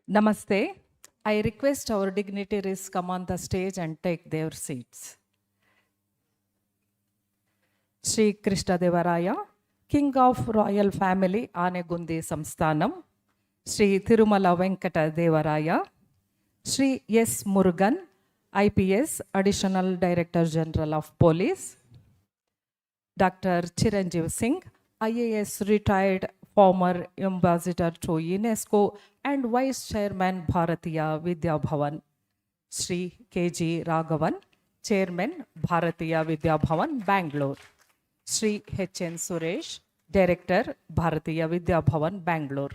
Namaste. I request our dignitaries come on the stage and take their seats. Shri Krishna Devaraya, King of Royal Family, Anegundi Samsthanam, Shri Tirumala Venkata Devaraya, Shri S. Murugan, IPS, Additional Director General of Police, Dr. Chiranjiv Singh, IAS retired former ambassador to UNESCO and Vice Chairman Bharatiya Vidya Bhavan, Shri KG Raghavan, Chairman Bharatiya Vidya Bhavan, Bengaluru, Shri HN Suresh, Director Bharatiya Vidya Bhavan, Bengaluru.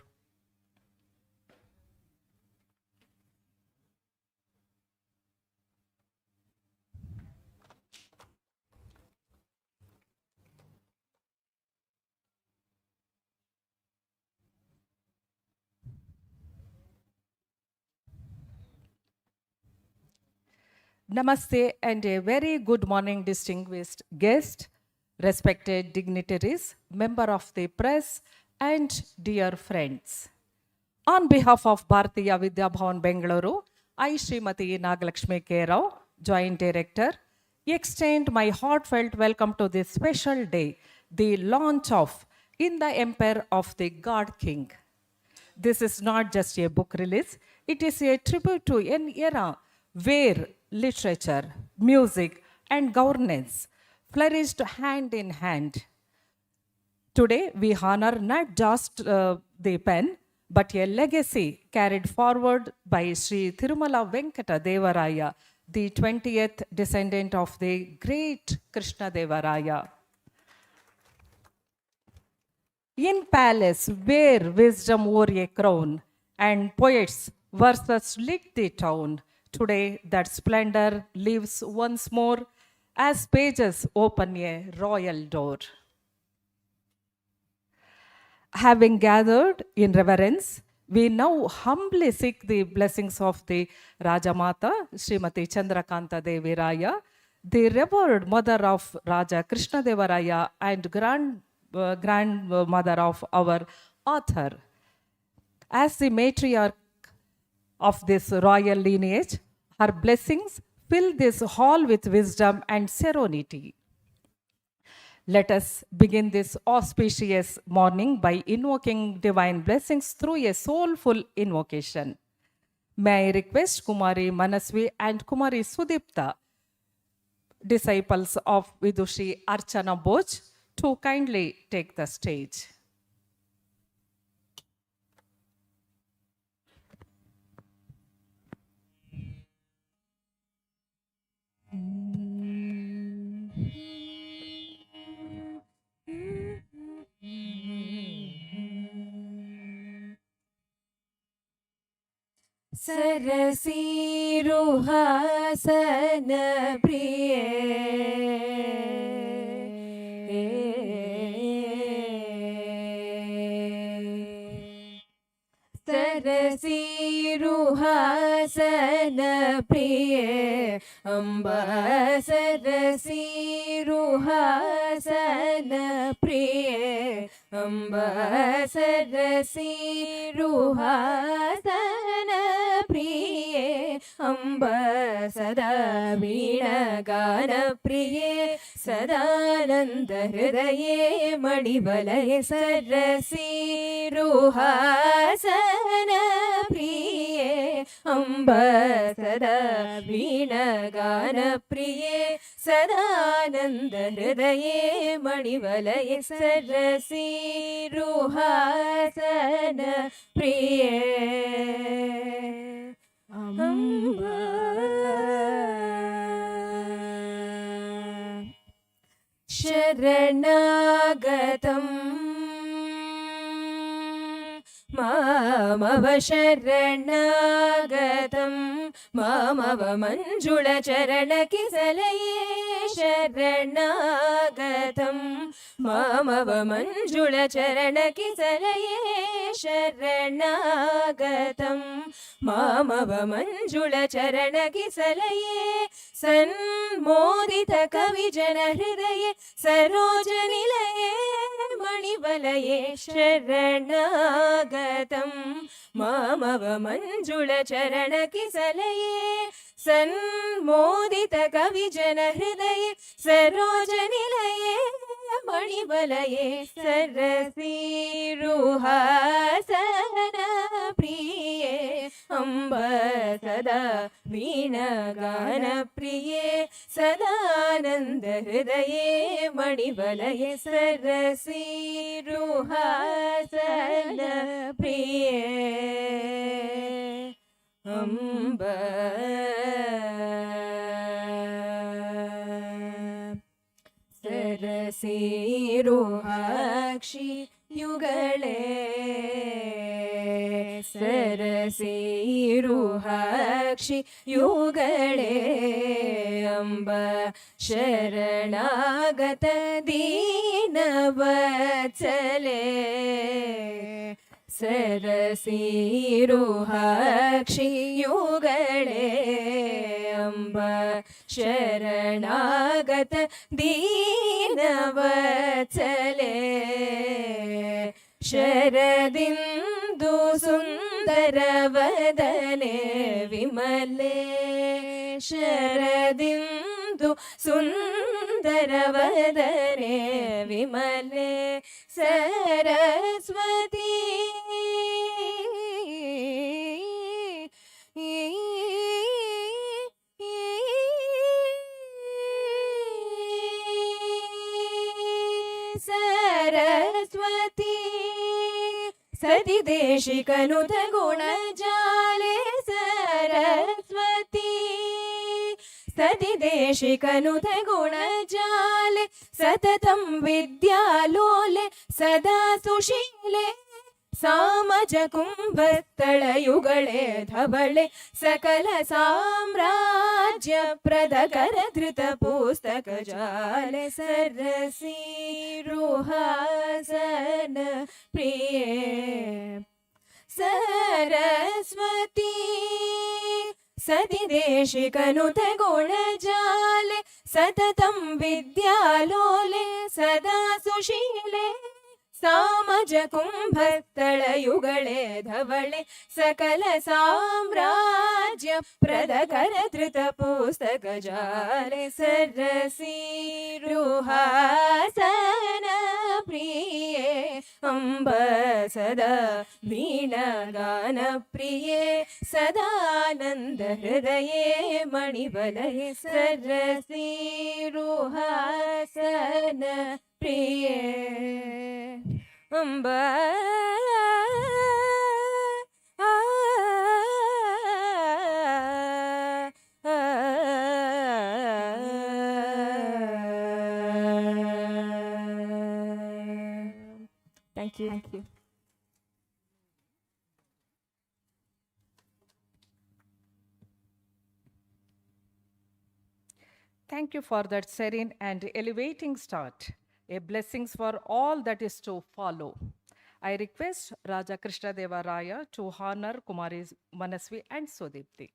Namaste and a very good morning, distinguished guests, respected dignitaries, member of the press, and dear friends. On behalf of Bharatiya Vidya Bhavan Bengaluru, I, Srimati Nagalakshmi K. Rao, Joint Director, extend my heartfelt welcome to this special day, the launch of In the Empire of the God King. This is not just a book release, it is a tribute to an era where literature, music, and governance flourished hand in hand. Today, we honor not just the pen, but a legacy carried forward by Shri Tirumala Venkata Devaraya, the 20th descendant of the great Krishna Devaraya. In palace where wisdom wore a crown and poets' verses lit the town, today that splendor lives once more as pages open a royal door. Having gathered in reverence, we now humbly seek the blessings of the Rajamata, Srimati Chandrakanta Devaraya, the revered mother of Raja Krishna Devaraya and grandmother of our author. As the matriarch of this royal lineage, her blessings fill this hall with wisdom and serenity. Let us begin this auspicious morning by invoking divine blessings through a soulful invocation. May I request Kumari Manasvi and Kumari Sudipta, disciples of Vidushi Archana Boj, to kindly take the stage. सरसीरुहासन प्रिय सरसीरुहासन प्रिय अम्बा सरसीरुहासन प्रिय अम्बा सरसीरुहासन प्रिय अम्ब सदा वीणगान प्रिय सदानंद हृदये मणिवलय सरसीरुहासन प्रिय अम्ब सदा वीणगान प्रिय सदानंद हृदये मणिवलय सरसीरुहासन प्रिय अम्बा शरणागतम् मामव शरणागतम् मामव मञ्जुळचरणकिसलये शरणागतम् मामव मञ्जुळचरणकिसलये शरणागतम् मामव मञ्जुळचरणकिसलये सन्मोदित कविजन हृदये सरोजनिलये मणिवलये शरणागतं मामव मञ्जुळचरणकिसलये सन्मोदितकविजनहृदये सरोजनिलये मणिवलये सरसीरुहासनप्रिये अम्ब सदा वीणागानप्रिये सदानन्दहृदये मणिवलये सरसीरुहासनप्रिये अम्ब सरसीरुहाक्षि युगळे सरसीरुहाक्षि युगळे अम्ब शरणागत दीनवत्सले सरसीरुहाक्षि युगळे अम्ब शरणागत दीनवत्सले शरदिन्दु सुन्दरवदने विमले शरदिन्दु सुन्दरवदने विमले सरस्वती सरस्वती सतिदेशिकनुत गुणजाले सरस्वती सतिदेशिकनुत गुणजाले सततं विद्यालोले सदा सुशीले सामजकुम्भस्थळयुगळे धवळे सकल साम्राज्यप्रदकर धृतपुस्तकजाले सरसीरुहासन प्रिये सरस्वती सतिदेशिकनुत गुणजाले सततं विद्यालोले सदा सुशीले सामजकुम्भस्थळयुगळे धवळे सकल साम्राज्यप्रदकर धृतपुस्तकजाले सरसीरुहासन प्रिये अम्ब सदा वीणागानप्रिये सदानन्दहृदये मणिवलये सरसीरुहासन प्रिये अम्ब Thank you. Thank you. Thank you for that serene and elevating start. A blessings for all that is to follow. I request Raja Krishna Devaraya to honor Kumari Manasvi and Sudipti.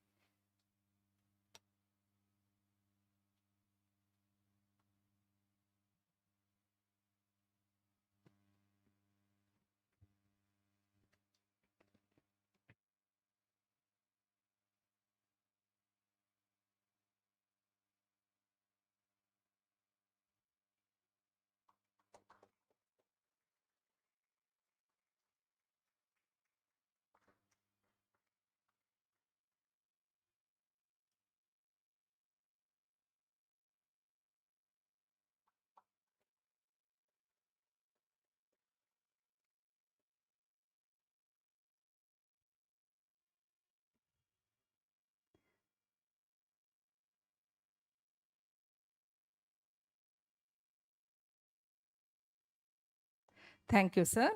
Thank you, sir.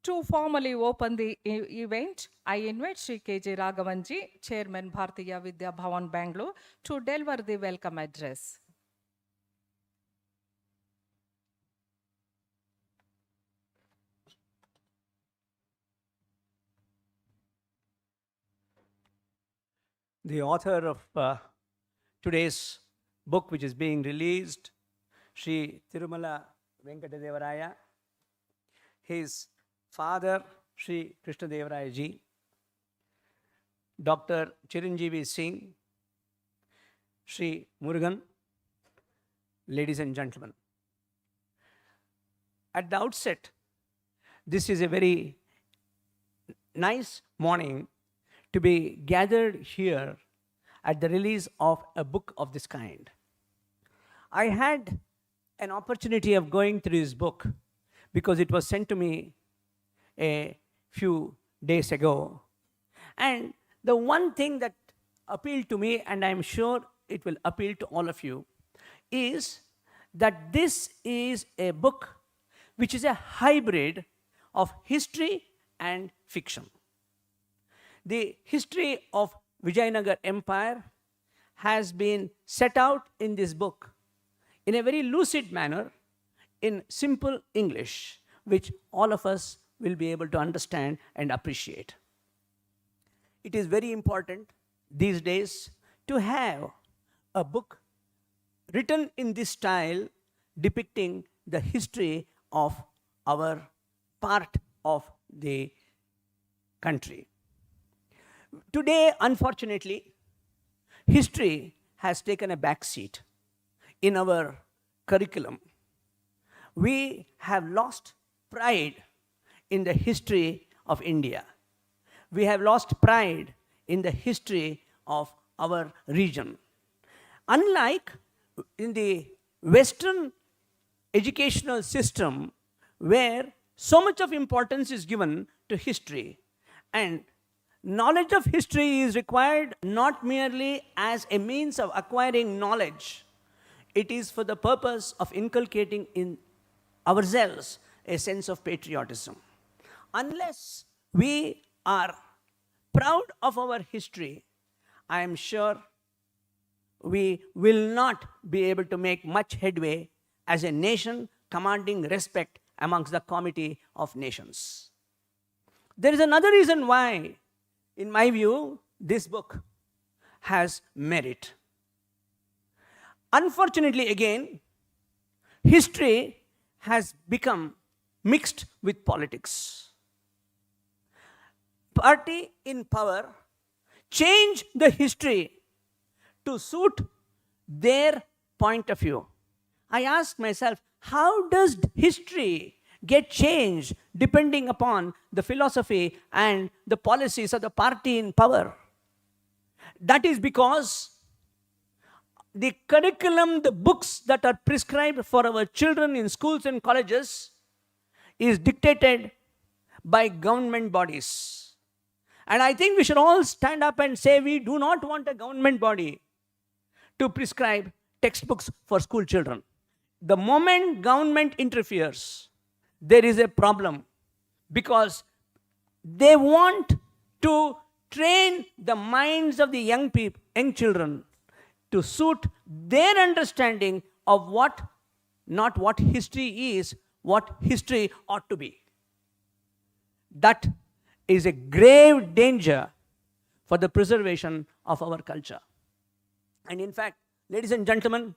To formally open the event, I invite Shri K.J. Raghavanji, Chairman Bharatiya Vidya Bhavan, Bengaluru, to deliver the welcome address. The author of today's book, which is being released, Shri Tirumala Venkata Devaraya, his father, Shri Krishna Devaraya ji, Dr. Chiranjiv Singh, Shri Murugan, ladies and gentlemen. At the outset, this is a very nice morning to be gathered here at the release of a book of this kind. I had an opportunity of going through this book because it was sent to me a few days ago. And the one thing that appealed to me, and I'm sure it will appeal to all of you, is that this is a book which is a hybrid of history and fiction. The history of Vijayanagara Empire has been set out in this book in a very lucid manner, in simple English, which all of us will be able to understand and appreciate. It is very important these days to have a book written in this style depicting the history of our part of the country. Today, unfortunately, history has taken a back seat in our curriculum. We have lost pride in the history of India. We have lost pride in the history of our region. Unlike in the Western educational system, where so much of importance is given to history, and knowledge of history is required not merely as a means of acquiring knowledge, it is for the purpose of inculcating in ourselves a sense of patriotism. Unless we are proud of our history, I am sure we will not be able to make much headway as a nation commanding respect amongst the community of nations. There is another reason why, in my view, this book has merit. Unfortunately, again, history has become mixed with politics. Party in power change the history to suit their point of view. I ask myself, how does history get changed depending upon the philosophy and the policies of the party in power? That is because the curriculum, the books that are prescribed for our children in schools and colleges is dictated by government bodies. And I think we should all stand up and say we do not want a government body to prescribe textbooks for school children. The moment government interferes, there is a problem, because they want to train the minds of the young people, young children, to suit their understanding of not what history is, what history ought to be. That is a grave danger for the preservation of our culture. And in fact, ladies and gentlemen,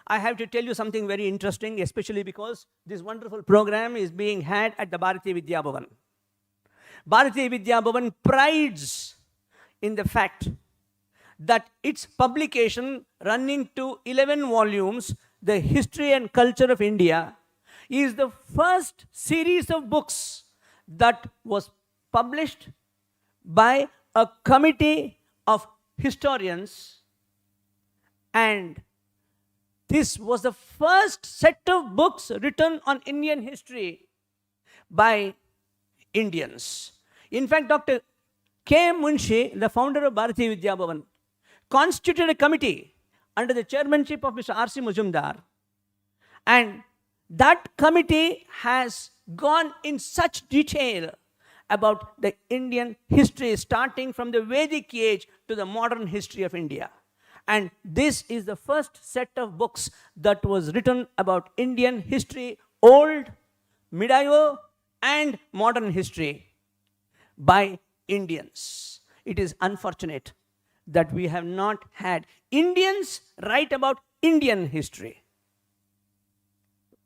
I have to tell you something very interesting, especially because this wonderful program is being had at the Bharatiya Vidya Bhavan. Bharatiya Vidya Bhavan prides in the fact that its publication, running to 11 volumes, The History and Culture of India, is the first series of books that was published by a committee of historians, and this was the first set of books written on Indian history by Indians. In fact, Dr. K. Munshi, the founder of Bharatiya Vidya Bhavan, constituted a committee under the chairmanship of Mr. R.C. Majumdar, and that committee has gone in such detail about the Indian history, starting from the Vedic age to the modern history of India. And this is the first set of books that was written about Indian history, old, medieval, and modern history by Indians. It is unfortunate that we have not had Indians write about Indian history.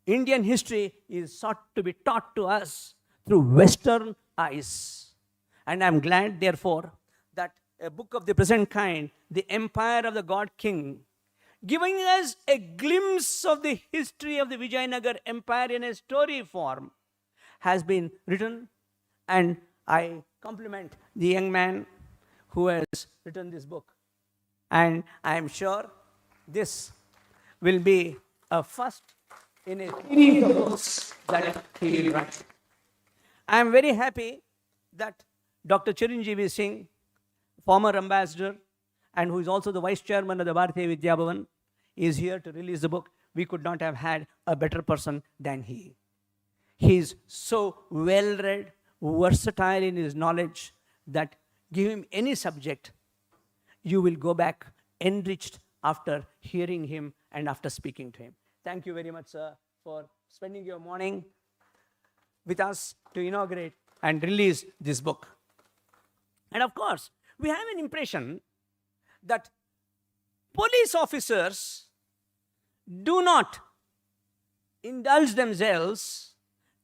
Indian history is sought to be taught to us through Western eyes. And I'm glad, therefore, that a book of the present kind, The Empire of the God King, giving us a glimpse of the history of the Vijayanagara Empire in a story form, has been written. And I compliment the young man who has written this book. And I am sure this will be a first in a series of books that he will write. I am very happy that Dr. Chiranjiv Singh, former ambassador, and who is also the vice chairman of the Bharatiya Vidya Bhavan, is here to release the book. We could not have had a better person than he. He is so well-read, versatile in his knowledge that give him any subject, you will go back enriched after hearing him and after speaking to him. Thank you very much, sir, for spending your morning with us to inaugurate and release this book. And of course, we have an impression that police officers do not indulge themselves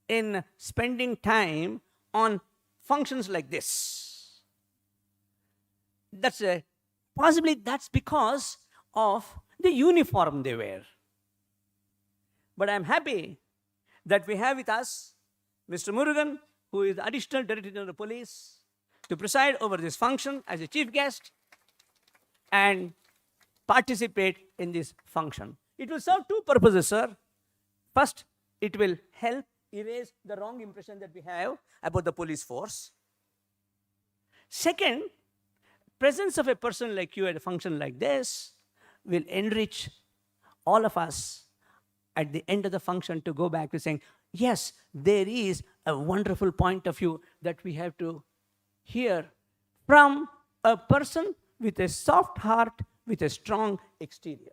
in spending time on functions like this. Possibly that's because of the uniform they wear. But I'm happy that we have with us Mr. Murugan, who is the Additional Director General of Police, to preside over this function as a chief guest and participate in this function. It will serve two purposes, sir. First, it will help erase the wrong impression that we have about the police force. Second, presence of a person like you at a function like this will enrich all of us at the end of the function to go back to saying, yes, there is a wonderful point of view that we have to hear from a person with a soft heart, with a strong exterior.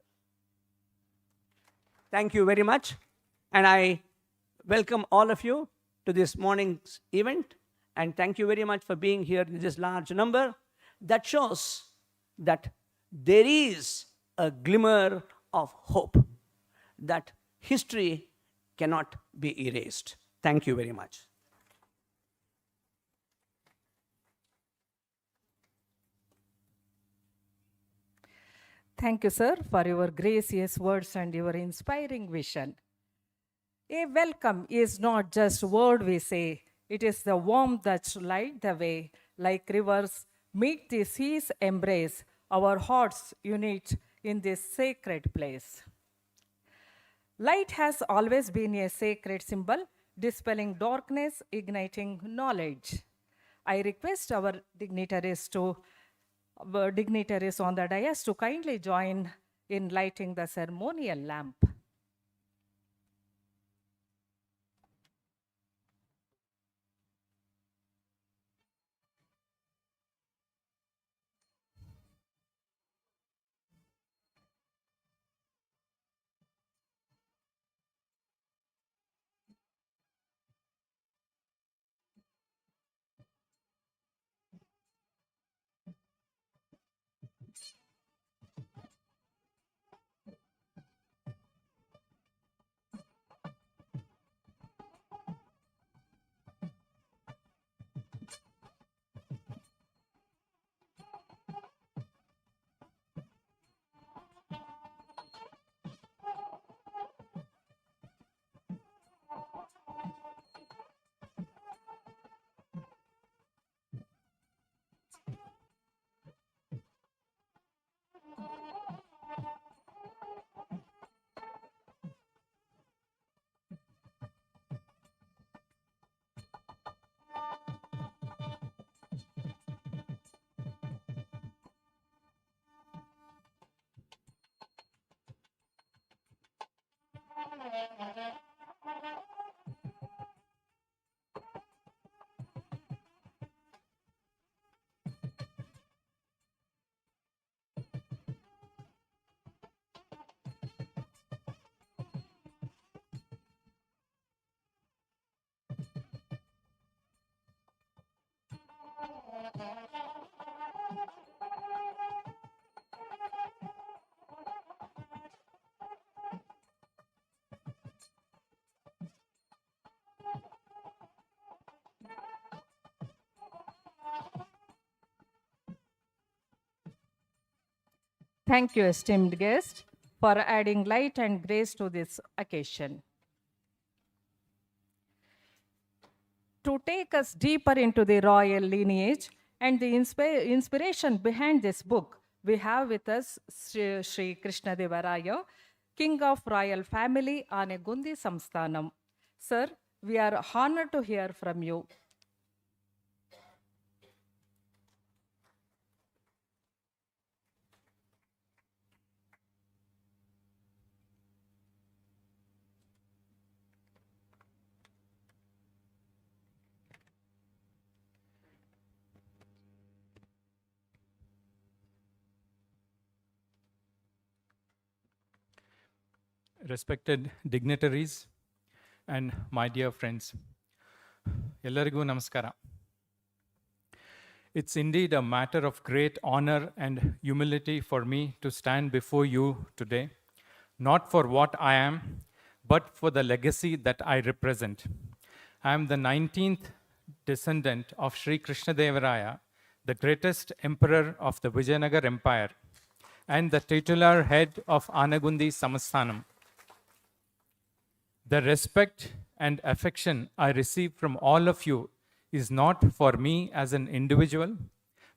Thank you very much. And I welcome all of you to this morning's event. And thank you very much for being here in this large number. That shows that there is a glimmer of hope, that history cannot be erased. Thank you very much. Thank you, sir, for your gracious words and your inspiring vision. A welcome is not just a word we say, it is the warmth that light the way, like rivers meet the sea's embrace, our hearts unite in this sacred place. Light has always been a sacred symbol, dispelling darkness, igniting knowledge. I request our dignitaries on the dais to kindly join in lighting the ceremonial lamp. Thank you, esteemed guest, for adding light and grace to this occasion. To take us deeper into the royal lineage and the inspiration behind this book, we have with us Shri Krishna Devaraya, King of Royal Family, Anegundi Samsthanam. Sir, we are honored to hear from you. Respected dignitaries and my dear friends, Ellarigu Namaskara. It's indeed a matter of great honor and humility for me to stand before you today, not for what I am, but for the legacy that I represent. I am the 19th descendant of Shri Krishna Devaraya, the greatest emperor of the Vijayanagara Empire, and the titular head of Anegundi Samsthanam. The respect and affection I receive from all of you is not for me as an individual,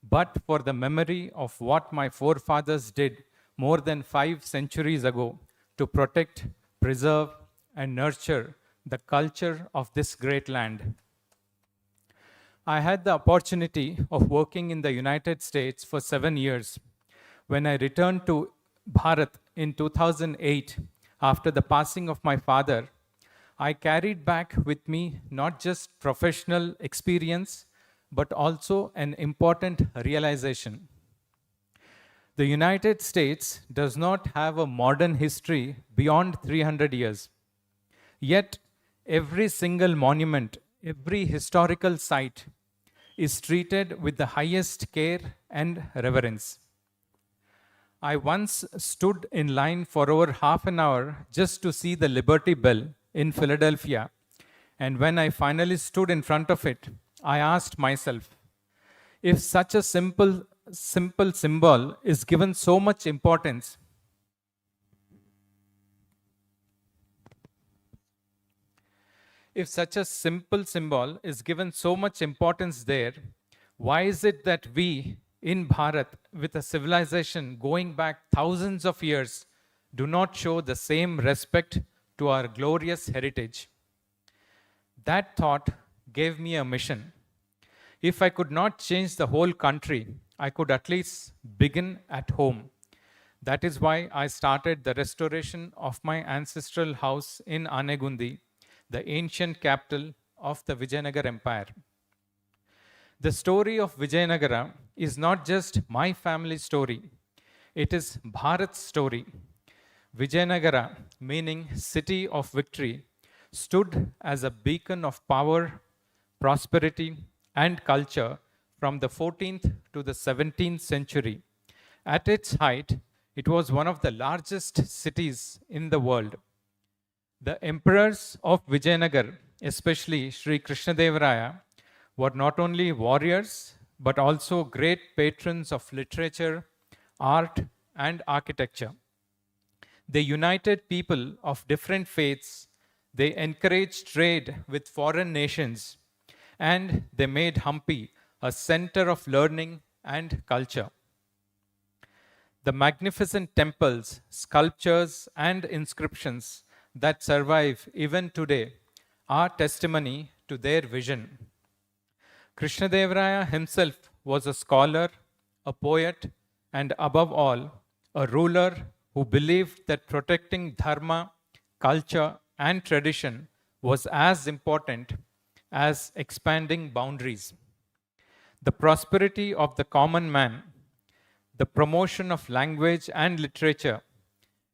but for the memory of what my forefathers did more than 5 centuries ago to protect, preserve, and nurture the culture of this great land. I had the opportunity of working in the United States for 7 years. When I returned to Bharat in 2008, after the passing of my father, I carried back with me not just professional experience, but also an important realization. The United States does not have a modern history beyond 300 years. Yet, every single monument, every historical site is treated with the highest care and reverence. I once stood in line for over half an hour just to see the Liberty Bell in Philadelphia. And when I finally stood in front of it, I asked myself, if such a simple symbol is given so much importance, there, why is it that we in Bharat, with a civilization going back thousands of years, do not show the same respect to our glorious heritage? That thought gave me a mission. If I could not change the whole country, I could at least begin at home. That is why I started the restoration of my ancestral house in Anegundi, the ancient capital of the Vijayanagara Empire. The story of Vijayanagara is not just my family story, it is Bharat's story. Vijayanagara, meaning city of victory, stood as a beacon of power, prosperity, and culture from the 14th to the 17th century. At its height, it was one of the largest cities in the world. The emperors of Vijayanagara, especially Shri Krishna Devaraya, were not only warriors, but also great patrons of literature, art, and architecture. They united people of different faiths, they encouraged trade with foreign nations, and they made Hampi a center of learning and culture. The magnificent temples, sculptures, and inscriptions that survive even today are testimony to their vision. Krishna Devaraya himself was a scholar, a poet, and above all, a ruler who believed that protecting dharma, culture, and tradition was as important as expanding boundaries. The prosperity of the common man, the promotion of language and literature,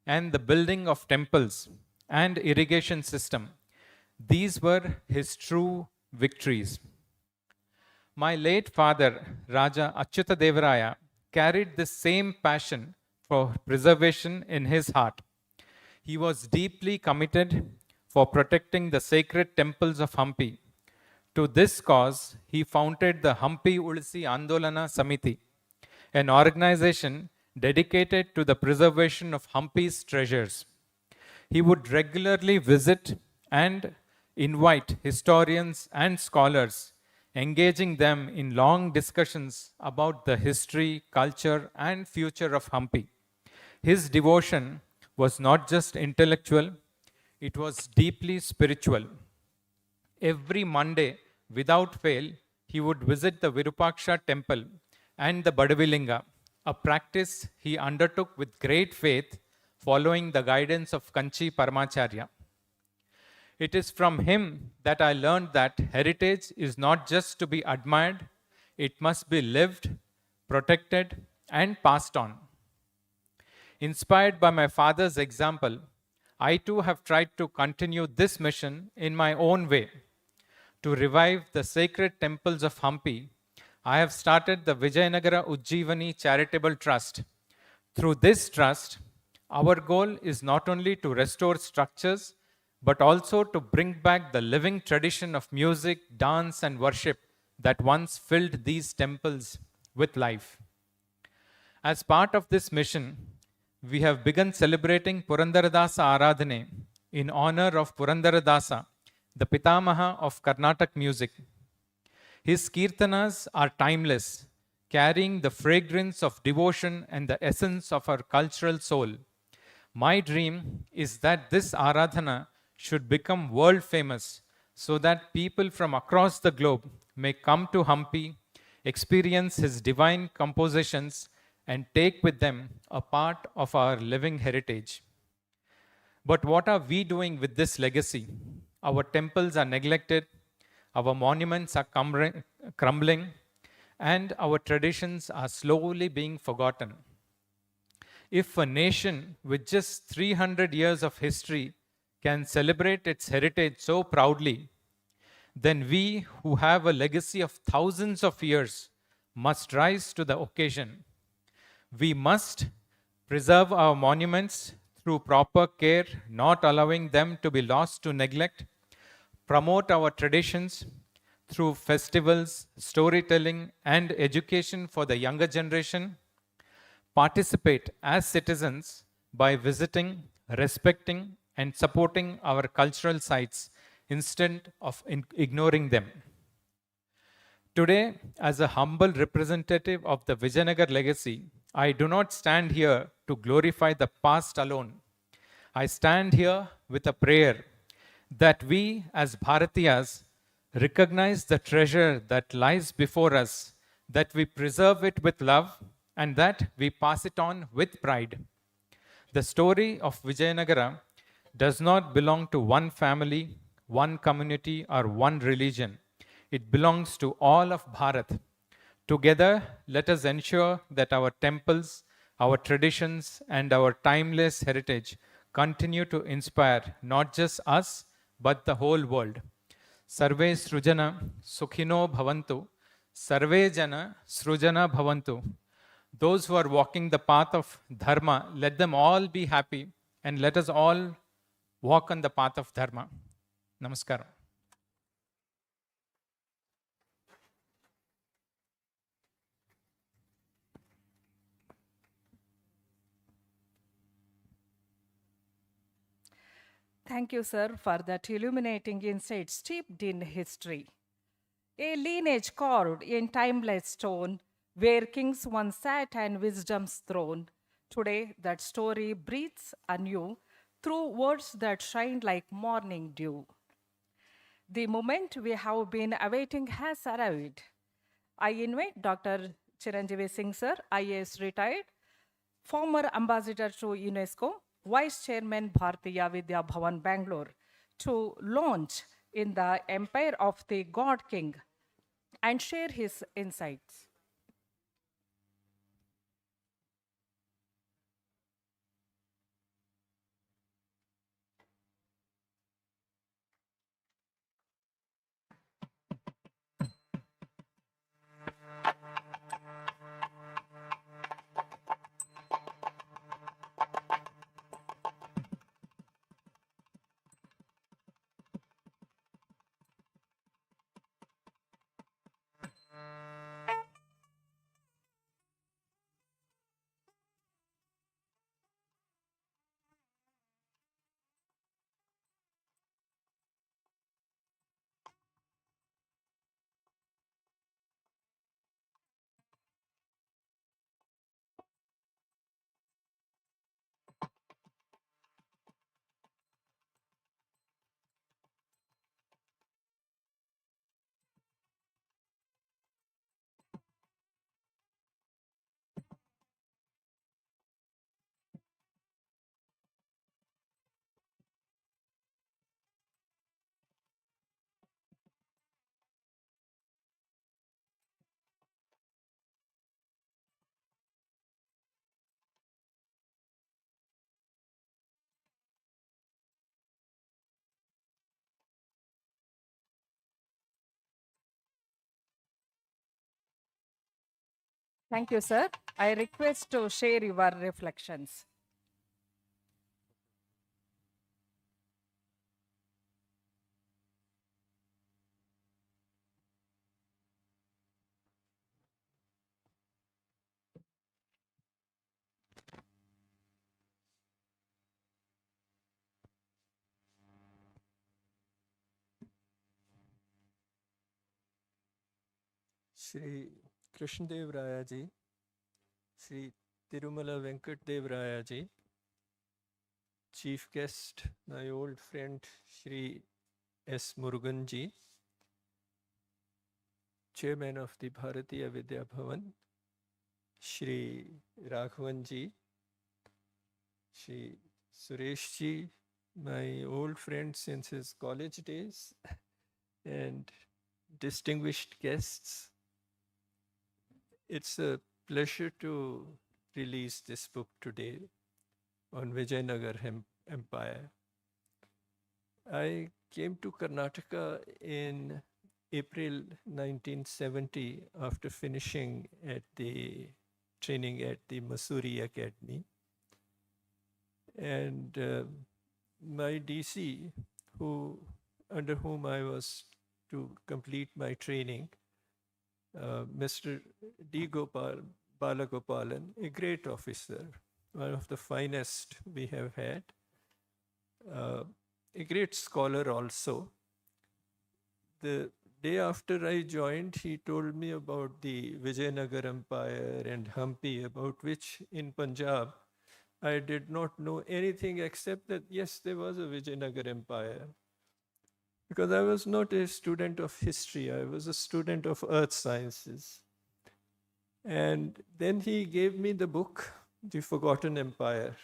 and the building of temples and irrigation system, these were his true victories. My late father, Raja Achyuta Devaraya, carried the same passion for preservation in his heart. He was deeply committed for protecting the sacred temples of Hampi. To this cause, he founded the Hampi Ulisi Andolana Samiti, an organization dedicated to the preservation of Hampi's treasures. He would regularly visit and invite historians and scholars, engaging them in long discussions about the history, culture, and future of Hampi. His devotion was not just intellectual, it was deeply spiritual. Every Monday, without fail, he would visit the Virupaksha temple and the Badavilinga, a practice he undertook with great faith, following the guidance of Kanchi Paramacharya. It is from him that I learned that heritage is not just to be admired, it must be lived, protected, and passed on. Inspired by my father's example, I too have tried to continue this mission in my own way. To revive the sacred temples of Hampi, I have started the Vijayanagara Ujjivani Charitable Trust. Through this trust, our goal is not only to restore structures, but also to bring back the living tradition of music, dance, and worship that once filled these temples with life. As part of this mission, we have begun celebrating Purandaradasa Aradhane in honor of Purandaradasa, the Pitamaha of Carnatic music. His kirtanas are timeless, carrying the fragrance of devotion and the essence of our cultural soul. My dream is that this Aradhana should become world famous so that people from across the globe may come to Hampi, experience his divine compositions, and take with them a part of our living heritage. But what are we doing with this legacy? Our temples are neglected, our monuments are crumbling, and our traditions are slowly being forgotten. If a nation with just 300 years of history can celebrate its heritage so proudly, then we who have a legacy of thousands of years must rise to the occasion. We must preserve our monuments through proper care, not allowing them to be lost to neglect, promote our traditions through festivals, storytelling, and education for the younger generation, participate as citizens by visiting, respecting, and supporting our cultural sites instead of ignoring them. Today, as a humble representative of the Vijayanagar legacy, I do not stand here to glorify the past alone. I stand here with a prayer that we as Bharatiyas recognize the treasure that lies before us, that we preserve it with love, and that we pass it on with pride. The story of Vijayanagara does not belong to one family, one community, or one religion. It belongs to all of Bharat. Together, let us ensure that our temples, our traditions, and our timeless heritage continue to inspire not just us, but the whole world. Sarve Srujana Sukhino Bhavantu, Sarve Jana Srujana Bhavantu. Those who are walking the path of Dharma, let them all be happy, and let us all walk on the path of Dharma. Namaskaram. Thank you, sir, for that illuminating insight steeped in history. A lineage carved in timeless stone, where kings once sat and wisdom's throne. Today, that story breathes anew through words that shine like morning dew. The moment we have been awaiting has arrived. I invite Dr. Chiranjiv Singh, sir, IAS retired, former ambassador to UNESCO, Vice Chairman Bharatiya Vidya Bhavan, Bengaluru, to launch in the empire of the God King and share his insights. Thank you, sir. I request to share your reflections. Shri Krishna Devaraya ji, Shri Tirumala Venkata Devaraya ji, Chief Guest, my old friend Shri S. Murugan ji, Chairman of the Bharatiya Vidya Bhavan, Shri Raghavan ji, Shri Suresh ji, my old friend since his college days, and distinguished guests. It's a pleasure to release this book today on Vijayanagara Empire. I came to Karnataka in April 1970 after finishing at the training at the Masuri Academy. And my DC, under whom I was to complete my training, Mr. D. Balagopalan, a great officer, one of the finest we have had, a great scholar also. The day after I joined, he told me about the Vijayanagara Empire and Hampi, about which in Punjab I did not know anything except that, yes, there was a Vijayanagara Empire. Because I was not a student of history, I was a student of earth sciences. And then he gave me the book, The Forgotten Empire,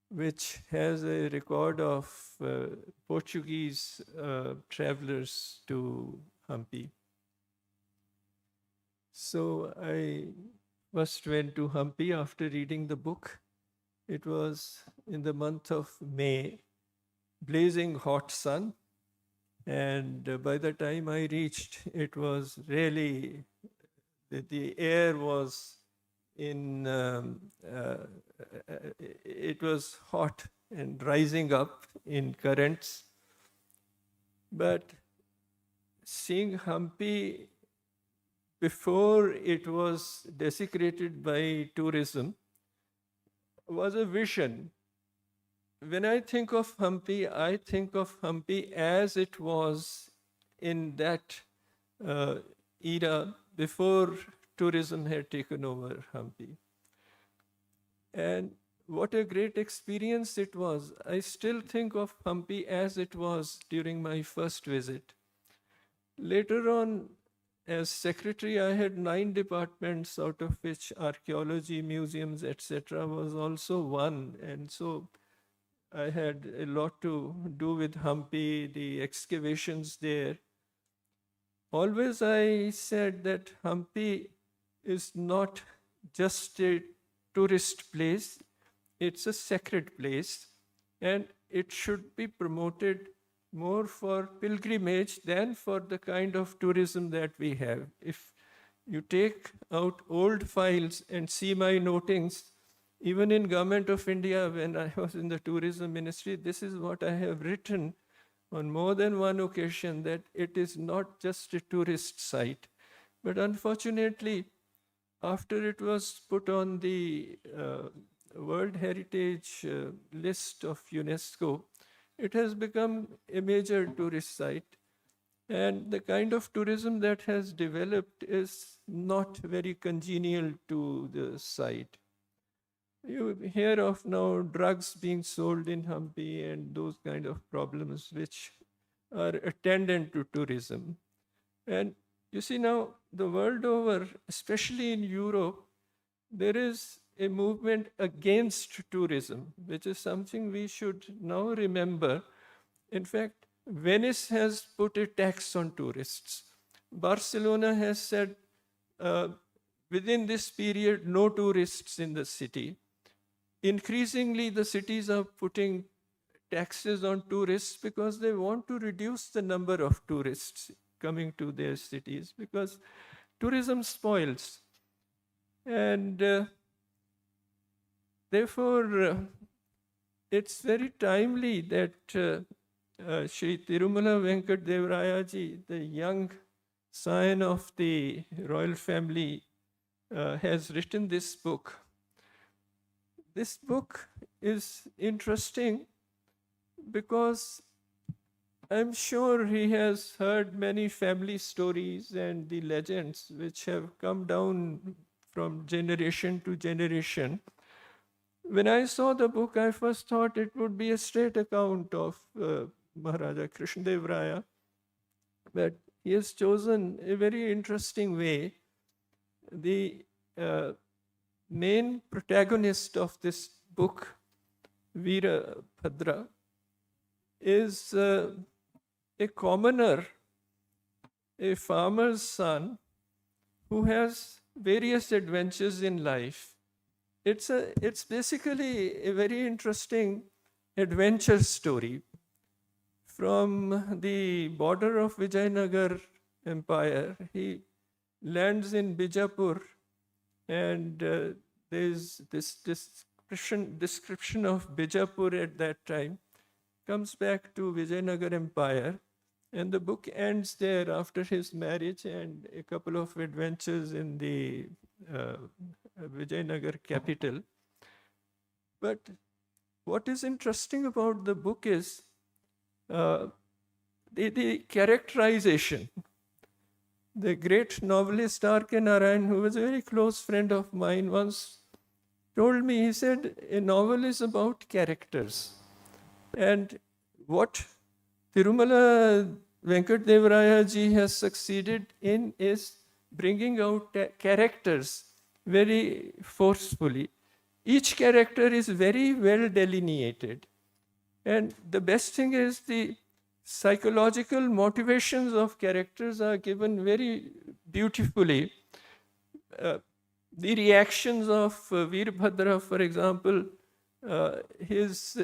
which has a record of Portuguese travelers to Hampi. So I first went to Hampi after reading the book. It was in the month of May, blazing hot sun. And by the time I reached, it was really, the air was it was hot and rising up in currents. But seeing Hampi before it was desecrated by tourism was a vision. When I think of Hampi, I think of Hampi as it was in that era before tourism had taken over Hampi. And what a great experience it was. I still think of Hampi as it was during my first visit. Later on, as secretary, I had 9 departments, out of which archaeology, museums, etc. was also one. And so I had a lot to do with Hampi, the excavations there. Always I said that Hampi is not just a tourist place, it's a sacred place, and it should be promoted more for pilgrimage than for the kind of tourism that we have. If you take out old files and see my notings, even in Government of India, when I was in the tourism ministry, this is what I have written on more than one occasion, that it is not just a tourist site. But unfortunately, after it was put on the World Heritage list of UNESCO, it has become a major tourist site. And the kind of tourism that has developed is not very congenial to the site. You hear of now drugs being sold in Hampi and those kind of problems which are attendant to tourism. And you see now, the world over, especially in Europe, there is a movement against tourism, which is something we should now remember. In fact, Venice has put a tax on tourists. Barcelona has said, within this period, no tourists in the city. Increasingly, the cities are putting taxes on tourists because they want to reduce the number of tourists coming to their cities, because tourism spoils. And therefore, it's very timely that Shri Tirumala Venkata Devaraya ji, the young scion of the royal family, has written this book. This book is interesting because I'm sure he has heard many family stories and the legends which have come down from generation to generation. When I saw the book, I first thought it would be a straight account of Maharaja Krishna Devaraya, but he has chosen a very interesting way. The main protagonist of this book, Veerabhadra, is a commoner, a farmer's son who has various adventures in life. It's basically a very interesting adventure story. From the border of Vijayanagara Empire, he lands in Bijapur, and there's this description of Bijapur at that time, comes back to Vijayanagara Empire, and the book ends there after his marriage and a couple of adventures in the Vijayanagara capital. But what is interesting about the book is the characterization. The great novelist R.K. Narayan, who was a very close friend of mine, once told me, he said, a novel is about characters. And what Tirumala Venkata Devaraya ji has succeeded in is bringing out characters very forcefully. Each character is very well delineated. And the best thing is the psychological motivations of characters are given very beautifully. The reactions of Veerabhadra, for example, his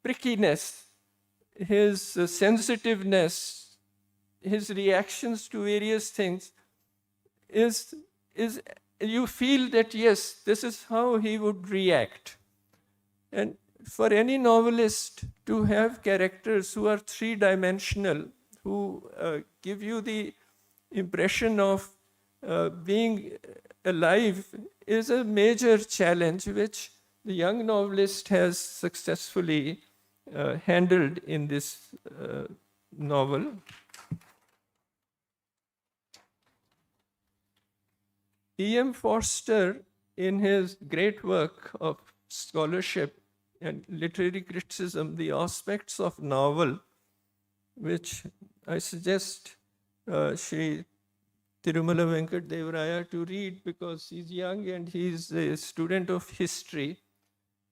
prickiness, his sensitiveness, his reactions to various things is you feel that yes, this is how he would react. And for any novelist to have characters who are three-dimensional, who give you the impression of being alive, is a major challenge which the young novelist has successfully handled in this novel. E.M. Forster, in his great work of scholarship and literary criticism, The Aspects of Novel, which I suggest Shri Tirumala Venkata Devaraya to read because he's young and he's a student of history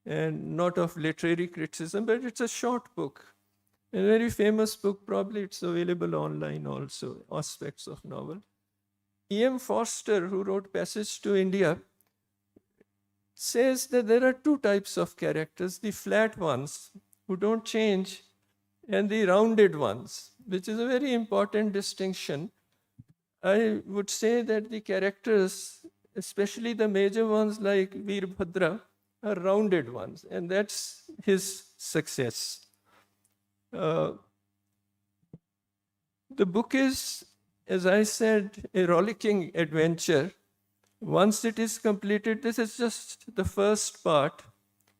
and not of literary criticism, but it's a short book, a very famous book. Probably it's available online also, Aspects of Novel. E.M. Forster, who wrote Passage to India, says that there are two types of characters, the flat ones who don't change and the rounded ones, which is a very important distinction. I would say that the characters, especially the major ones like Veerabhadra, are rounded ones, and that's his success. The book is, as I said, a rollicking adventure. Once it is completed, this is just the first part,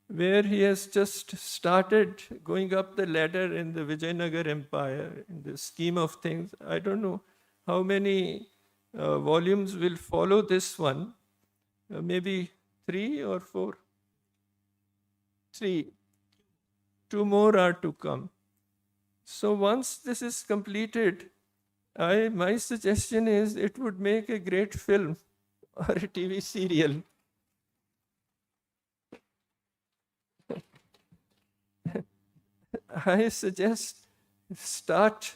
where he has just started going up the ladder in the Vijayanagara Empire, in the scheme of things. I don't know how many volumes will follow this one, maybe 3 or 4. 3. 2 more are to come. So once this is completed, my suggestion is it would make a great film or a TV serial. I suggest start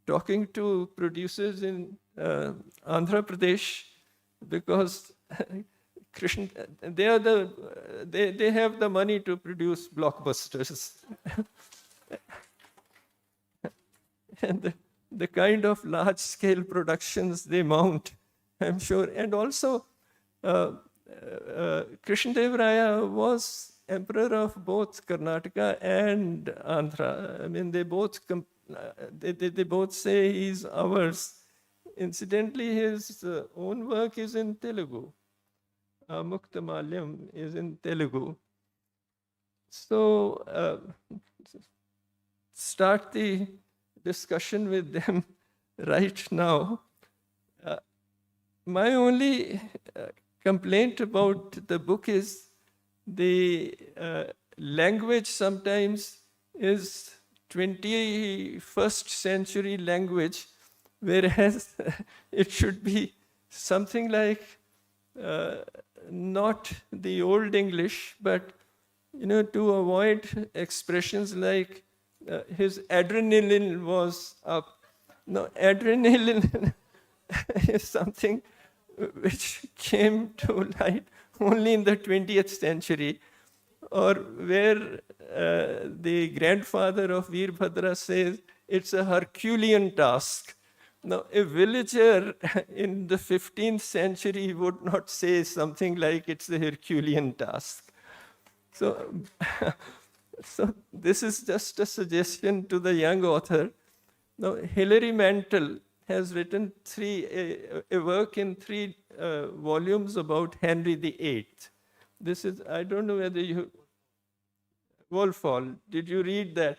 talking to producers in Andhra Pradesh, because Krishna, they have the money to produce blockbusters. And the kind of large-scale productions they mount, I'm sure. And also, Krishna Devaraya was emperor of both Karnataka and Andhra. I mean, they both they both say he's ours. Incidentally, his own work is in Telugu. Muktamalyam is in Telugu. So start the discussion with them right now. My only complaint about the book is the language sometimes is 21st century language, whereas it should be something like not the old English, but to avoid expressions like his adrenaline was up. No, adrenaline is something which came to light only in the 20th century, or where the grandfather of Veerbhadra says it's a Herculean task. Now, a villager in the 15th century would not say something like it's a Herculean task. So, so this is just a suggestion to the young author. Now, Hilary Mantel has written a work in 3 volumes about Henry VIII. This is, I don't know whether you, Wolfall, did you read that?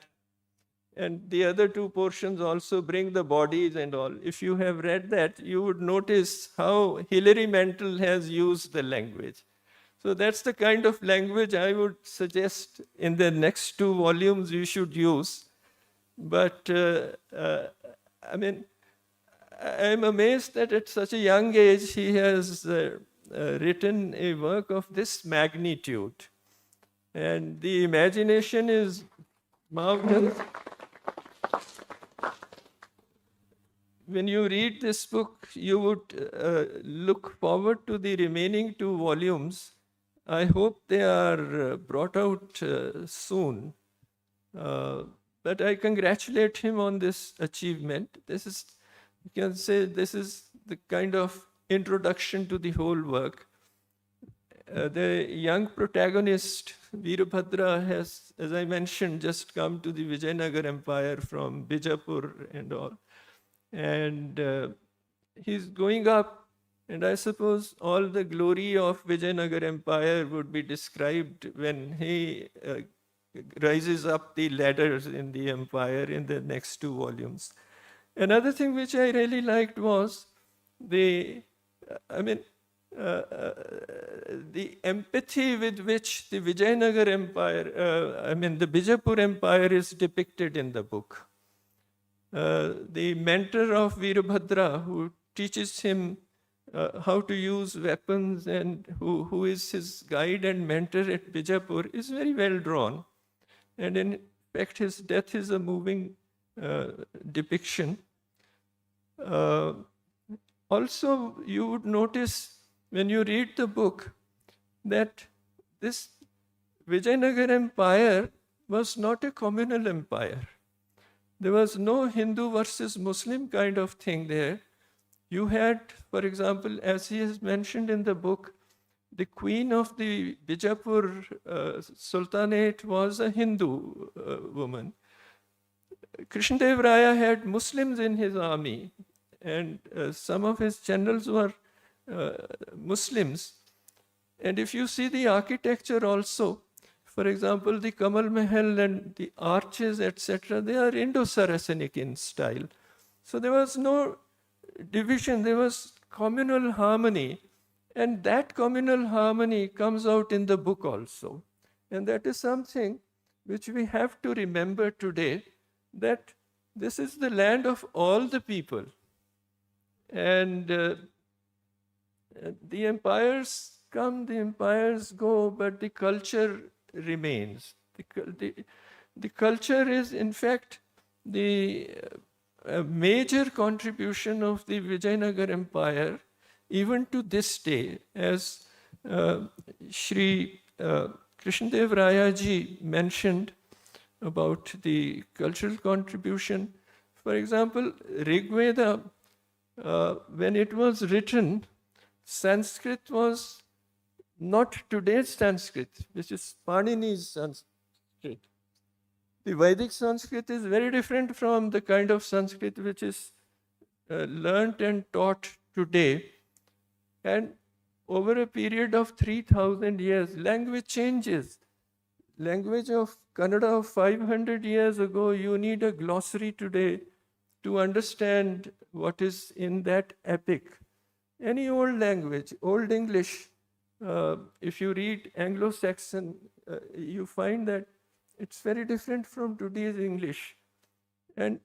And the other 2 portions also bring the bodies and all. If you have read that, you would notice how Hilary Mantel has used the language. So that's the kind of language I would suggest in the next 2 volumes you should use. But I mean, I'm amazed that at such a young age he has written a work of this magnitude. And the imagination is marvelous. When you read this book, you would look forward to the remaining 2 volumes. I hope they are brought out soon. But I congratulate him on this achievement. This is, you can say, this is the kind of introduction to the whole work. The young protagonist, Veerbhadra, has, as I mentioned, just come to the Vijayanagara Empire from Bijapur and all. And he's going up, and I suppose all the glory of Vijayanagara Empire would be described when he rises up the ladders in the empire in the next 2 volumes. Another thing which I really liked was the empathy with which the Vijayanagara Empire, the Bijapur Empire is depicted in the book. The mentor of Veerbhadra, who teaches him how to use weapons and who is his guide and mentor at Bijapur, is very well drawn. And in fact, his death is a moving depiction. Also, you would notice when you read the book that this Vijayanagara Empire was not a communal empire. There was no Hindu versus Muslim kind of thing there. You had, for example, as he has mentioned in the book, the queen of the Bijapur Sultanate was a Hindu woman. Krishna Devaraya had Muslims in his army, and some of his generals were Muslims. And if you see the architecture also, for example, the Kamal Mahal and the arches, etc., they are Indo-Saracenic in style. So there was no division, there was communal harmony. And that communal harmony comes out in the book also. And that is something which we have to remember today, that this is the land of all the people. And the empires come, the empires go, but the culture remains. The culture is, in fact, the major contribution of the Vijayanagara Empire, even to this day, as Shri Krishna Devaraya ji mentioned about the cultural contribution. For example, Rig Veda, when it was written, Sanskrit was not today's Sanskrit, which is Panini's Sanskrit. The Vedic Sanskrit is very different from the kind of Sanskrit which is learnt and taught today. And over a period of 3,000 years, language changes. Language of Kannada of 500 years ago, you need a glossary today to understand what is in that epic. Any old language, Old English, if you read Anglo-Saxon, you find that it's very different from today's English. And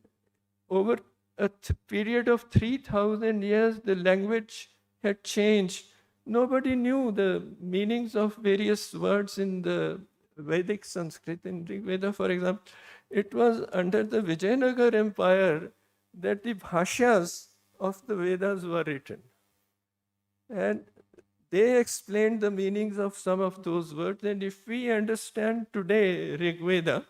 over a period of 3,000 years, the language had changed. Nobody knew the meanings of various words in the Vedic Sanskrit. In Rig Veda, for example, it was under the Vijayanagara Empire that the bhashyas of the Vedas were written. And they explained the meanings of some of those words. And if we understand today Rig Veda,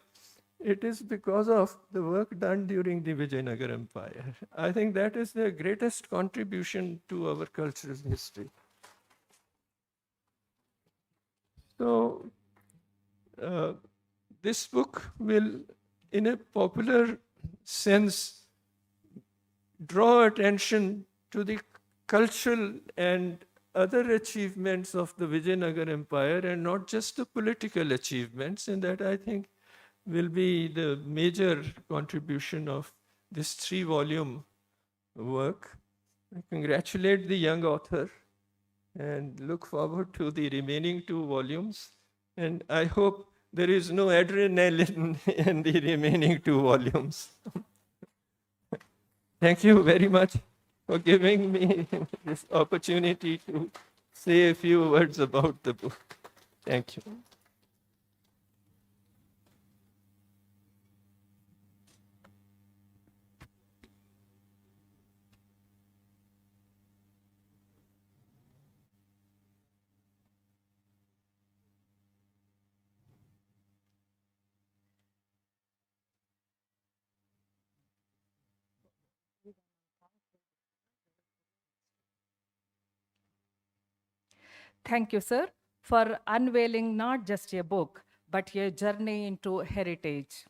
it is because of the work done during the Vijayanagara Empire. I think that is the greatest contribution to our cultural history. So, this book will, in a popular sense, draw attention to the cultural and other achievements of the Vijayanagara Empire and not just the political achievements. And that, I think, will be the major contribution of this 3-volume work. I congratulate the young author and look forward to the remaining 2 volumes. And I hope there is no adrenaline in the remaining 2 volumes. Thank you very much for giving me this opportunity to say a few words about the book. Thank you. Thank you, sir, for unveiling not just a book, but a journey into heritage.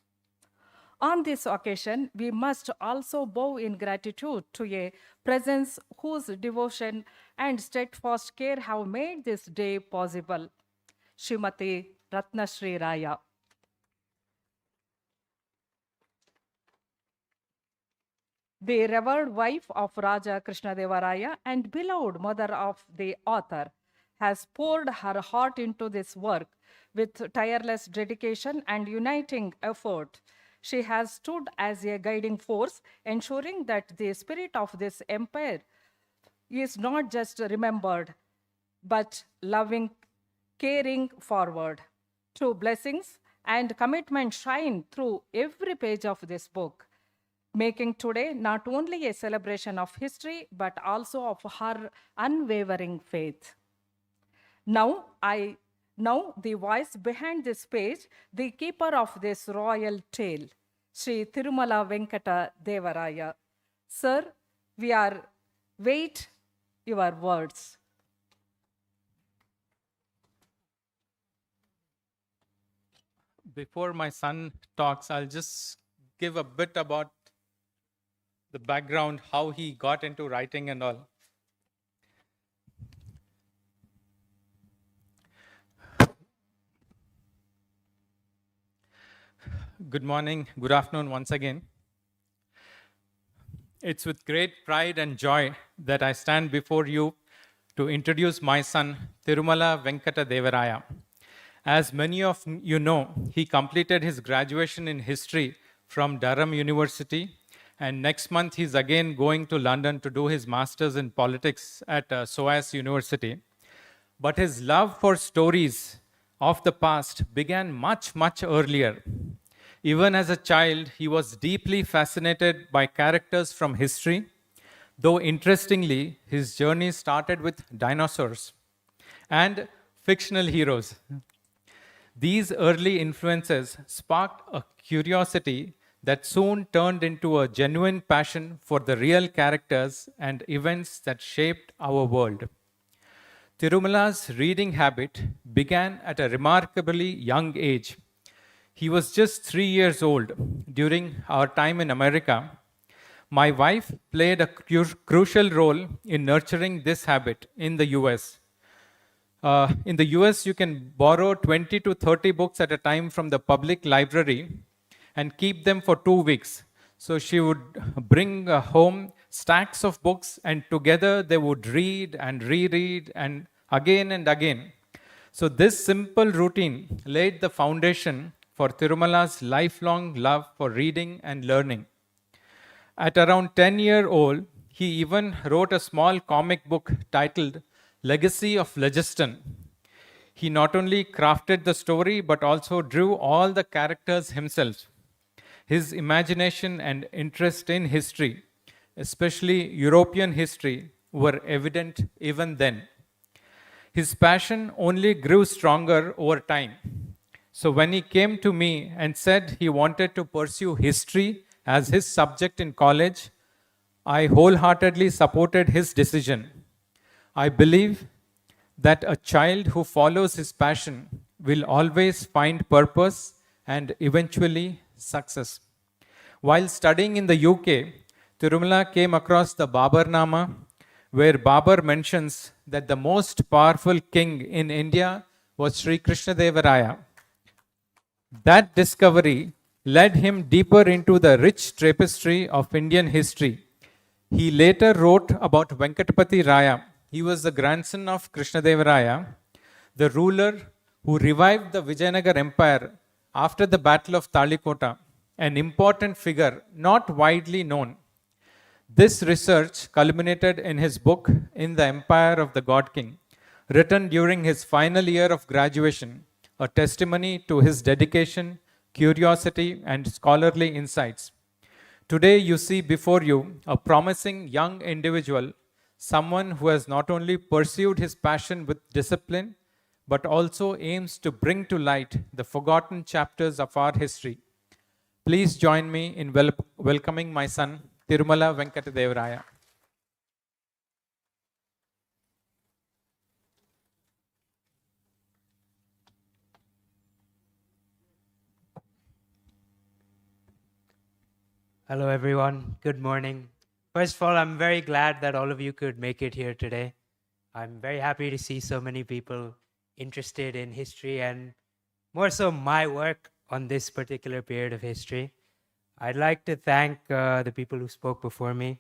On this occasion, we must also bow in gratitude to a presence whose devotion and steadfast care have made this day possible, Srimati Ratnashri Raya. The revered wife of Raja Krishna Devaraya and beloved mother of the author, has poured her heart into this work with tireless dedication and uniting effort. She has stood as a guiding force, ensuring that the spirit of this empire is not just remembered, but loving, caring forward. True blessings and commitment shine through every page of this book, making today not only a celebration of history, but also of her unwavering faith. Now the voice behind this page, the keeper of this royal tale, Shri Tirumala Venkata Devaraya. Sir, we are wait your words. Before my son talks, I'll just give a bit about the background, how he got into writing and all. Good morning, good afternoon once again. It's with great pride and joy that I stand before you to introduce my son, Tirumala Venkata Devaraya. As many of you know, he completed his graduation in history from Durham University, and next month he's again going to London to do his master's in politics at SOAS University. But his love for stories of the past began much, much earlier. Even as a child, he was deeply fascinated by characters from history, though interestingly, his journey started with dinosaurs and fictional heroes. These early influences sparked a curiosity that soon turned into a genuine passion for the real characters and events that shaped our world. Tirumala's reading habit began at a remarkably young age. He was just 3 years old during our time in America. My wife played a crucial role in nurturing this habit in the US. In the US, you can borrow 20 to 30 books at a time from the public library and keep them for 2 weeks. So she would bring home stacks of books, and together they would read and reread and again. So, this simple routine laid the foundation for Tirumala's lifelong love for reading and learning. At around 10-year-old, he even wrote a small comic book titled Legacy of Legiston. He not only crafted the story but also drew all the characters himself. His imagination and interest in history, especially European history, were evident even then. His passion only grew stronger over time. So when he came to me and said he wanted to pursue history as his subject in college, I wholeheartedly supported his decision. I believe that a child who follows his passion will always find purpose and eventually success. While studying in the UK, Tirumala came across the Babarnama, where Babar mentions that the most powerful king in India was Shri Krishna Devaraya. That discovery led him deeper into the rich tapestry of Indian history. He later wrote about Venkatapati Raya. He was the grandson of Krishna Devaraya, the ruler who revived the Vijayanagara Empire after the Battle of Talikota, an important figure not widely known. This research culminated in his book, In the Empire of the God King, written during his final year of graduation, a testimony to his dedication, curiosity, and scholarly insights. Today, you see before you a promising young individual, someone who has not only pursued his passion with discipline, but also aims to bring to light the forgotten chapters of our history. Please join me in welcoming my son, Tirumala Venkata Devaraya. Hello, everyone. Good morning. First of all, I'm very glad that all of you could make it here today. I'm very happy to see so many people interested in history and more so my work on this particular period of history. I'd like to thank the people who spoke before me,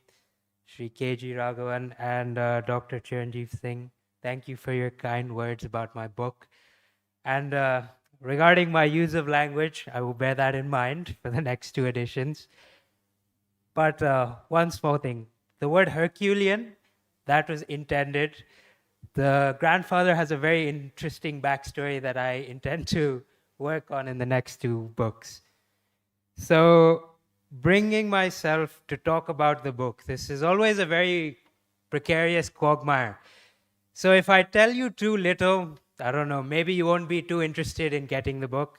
Shri KG Raghavan and Dr. Chiranjiv Singh. Thank you for your kind words about my book. And regarding my use of language, I will bear that in mind for the next two editions. But one small thing, the word Herculean, that was intended. The grandfather has a very interesting backstory that I intend to work on in the next two books. So bringing myself to talk about the book, this is always a very precarious quagmire. So if I tell you too little, I don't know, maybe you won't be too interested in getting the book.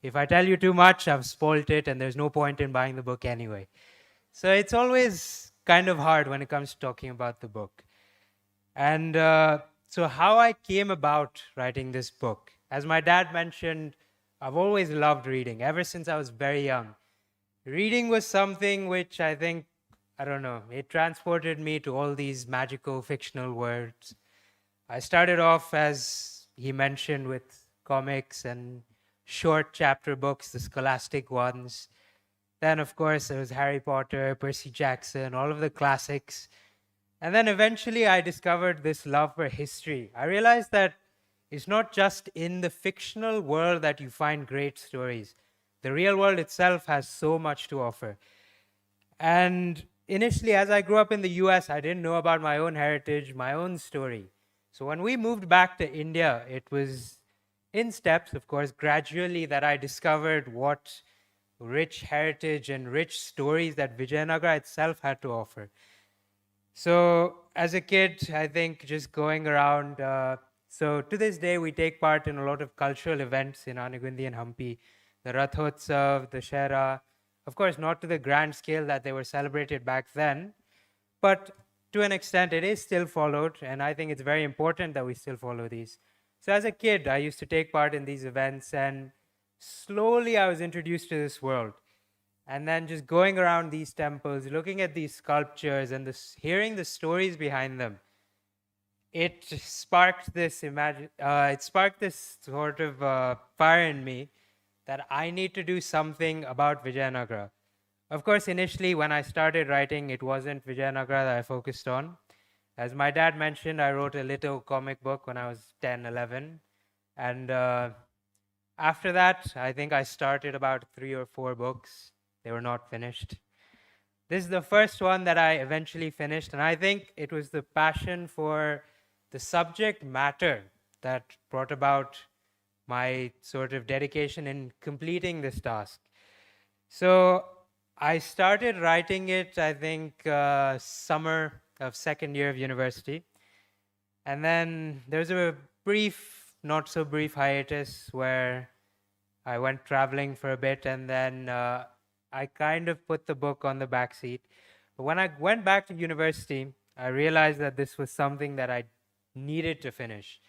If I tell you too much, I've spoiled it and there's no point in buying the book anyway. So it's always kind of hard when it comes to talking about the book. And so how I came about writing this book, as my dad mentioned, I've always loved reading ever since I was very young. Reading was something which I think, I don't know, it transported me to all these magical fictional worlds. I started off, as he mentioned, with comics and short chapter books, the scholastic ones. Then, of course, there was Harry Potter, Percy Jackson, all of the classics. And then eventually I discovered this love for history. I realized that it's not just in the fictional world that you find great stories. The real world itself has so much to offer. And initially, as I grew up in the US, I didn't know about my own heritage, my own story. So when we moved back to India, it was in steps, of course, gradually that I discovered what rich heritage and rich stories that Vijayanagara itself had to offer. So as a kid, I think just going around, so to this day, we take part in a lot of cultural events in Anegundi and Hampi, the Rathotsav, the Shera, of course, not to the grand scale that they were celebrated back then, but to an extent, it is still followed, and I think it's very important that we still follow these. So as a kid, I used to take part in these events, and slowly I was introduced to this world. And then just going around these temples, looking at these sculptures and hearing the stories behind them, it sparked this sort of fire in me that I need to do something about Vijayanagara. Of course, initially when I started writing, it wasn't Vijayanagara that I focused on. As my dad mentioned, I wrote a little comic book when I was 10, 11. And after that, I think I started about 3 or 4 books. They were not finished. This is the first one that I eventually finished, and I think it was the passion for the subject matter that brought about my sort of dedication in completing this task. So I started writing it, I think, summer of second year of university. And then there was a brief, not so brief hiatus where I went traveling for a bit, and then I kind of put the book on the back seat. But when I went back to university, I realized that this was something that I needed to finish.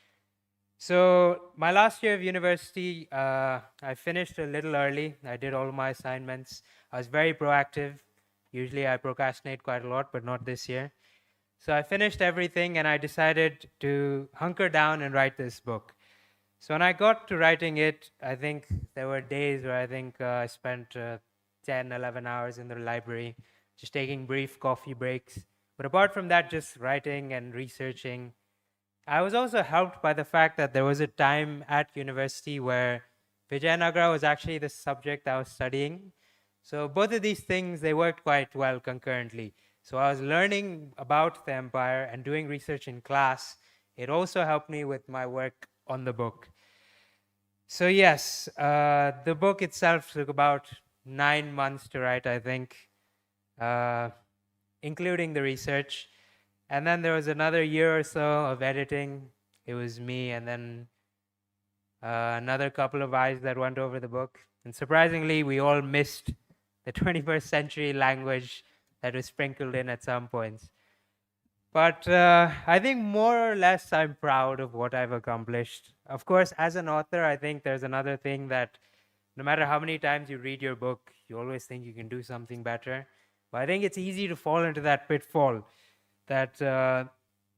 So my last year of university, I finished a little early. I did all my assignments. I was very proactive. Usually I procrastinate quite a lot, but not this year. So I finished everything, and I decided to hunker down and write this book. So when I got to writing it, I think there were days where I think I spent 10, 11 hours in the library, just taking brief coffee breaks. But apart from that, just writing and researching. I was also helped by the fact that there was a time at university where Vijayanagara was actually the subject I was studying. So both of these things, they worked quite well concurrently. So I was learning about the empire and doing research in class. It also helped me with my work on the book. So yes, the book itself took about 9 months to write, I think, including the research. And then there was another year or so of editing. It was me and then another couple of eyes that went over the book. And surprisingly, we all missed the 21st century language that was sprinkled in at some points. But I think more or less I'm proud of what I've accomplished. Of course, as an author, I think there's another thing that no matter how many times you read your book, you always think you can do something better. But I think it's easy to fall into that pitfall that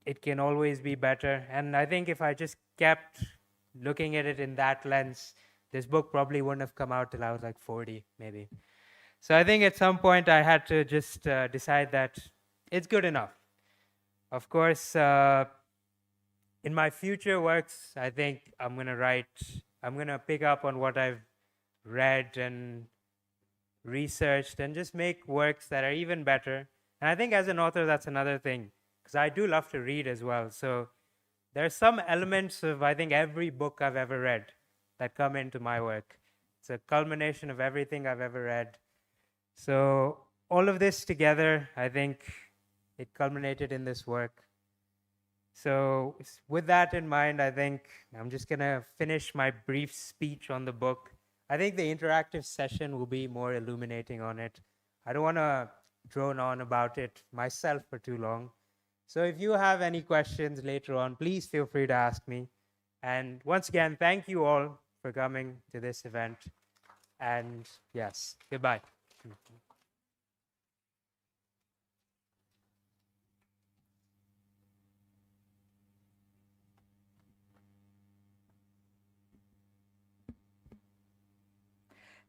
it can always be better. And I think if I just kept looking at it in that lens, this book probably wouldn't have come out till I was like 40, maybe. So I think at some point I had to just decide that it's good enough. Of course, in my future works, I think I'm going to pick up on what I've read and researched and just make works that are even better. And I think as an author, that's another thing, because I do love to read as well. So there are some elements of, I think, every book I've ever read that come into my work. It's a culmination of everything I've ever read. So all of this together, I think it culminated in this work. So with that in mind, I think I'm just going to finish my brief speech on the book. I think the interactive session will be more illuminating on it. I don't want to drone on about it myself for too long. So if you have any questions later on, please feel free to ask me. And once again, thank you all for coming to this event. And yes, goodbye.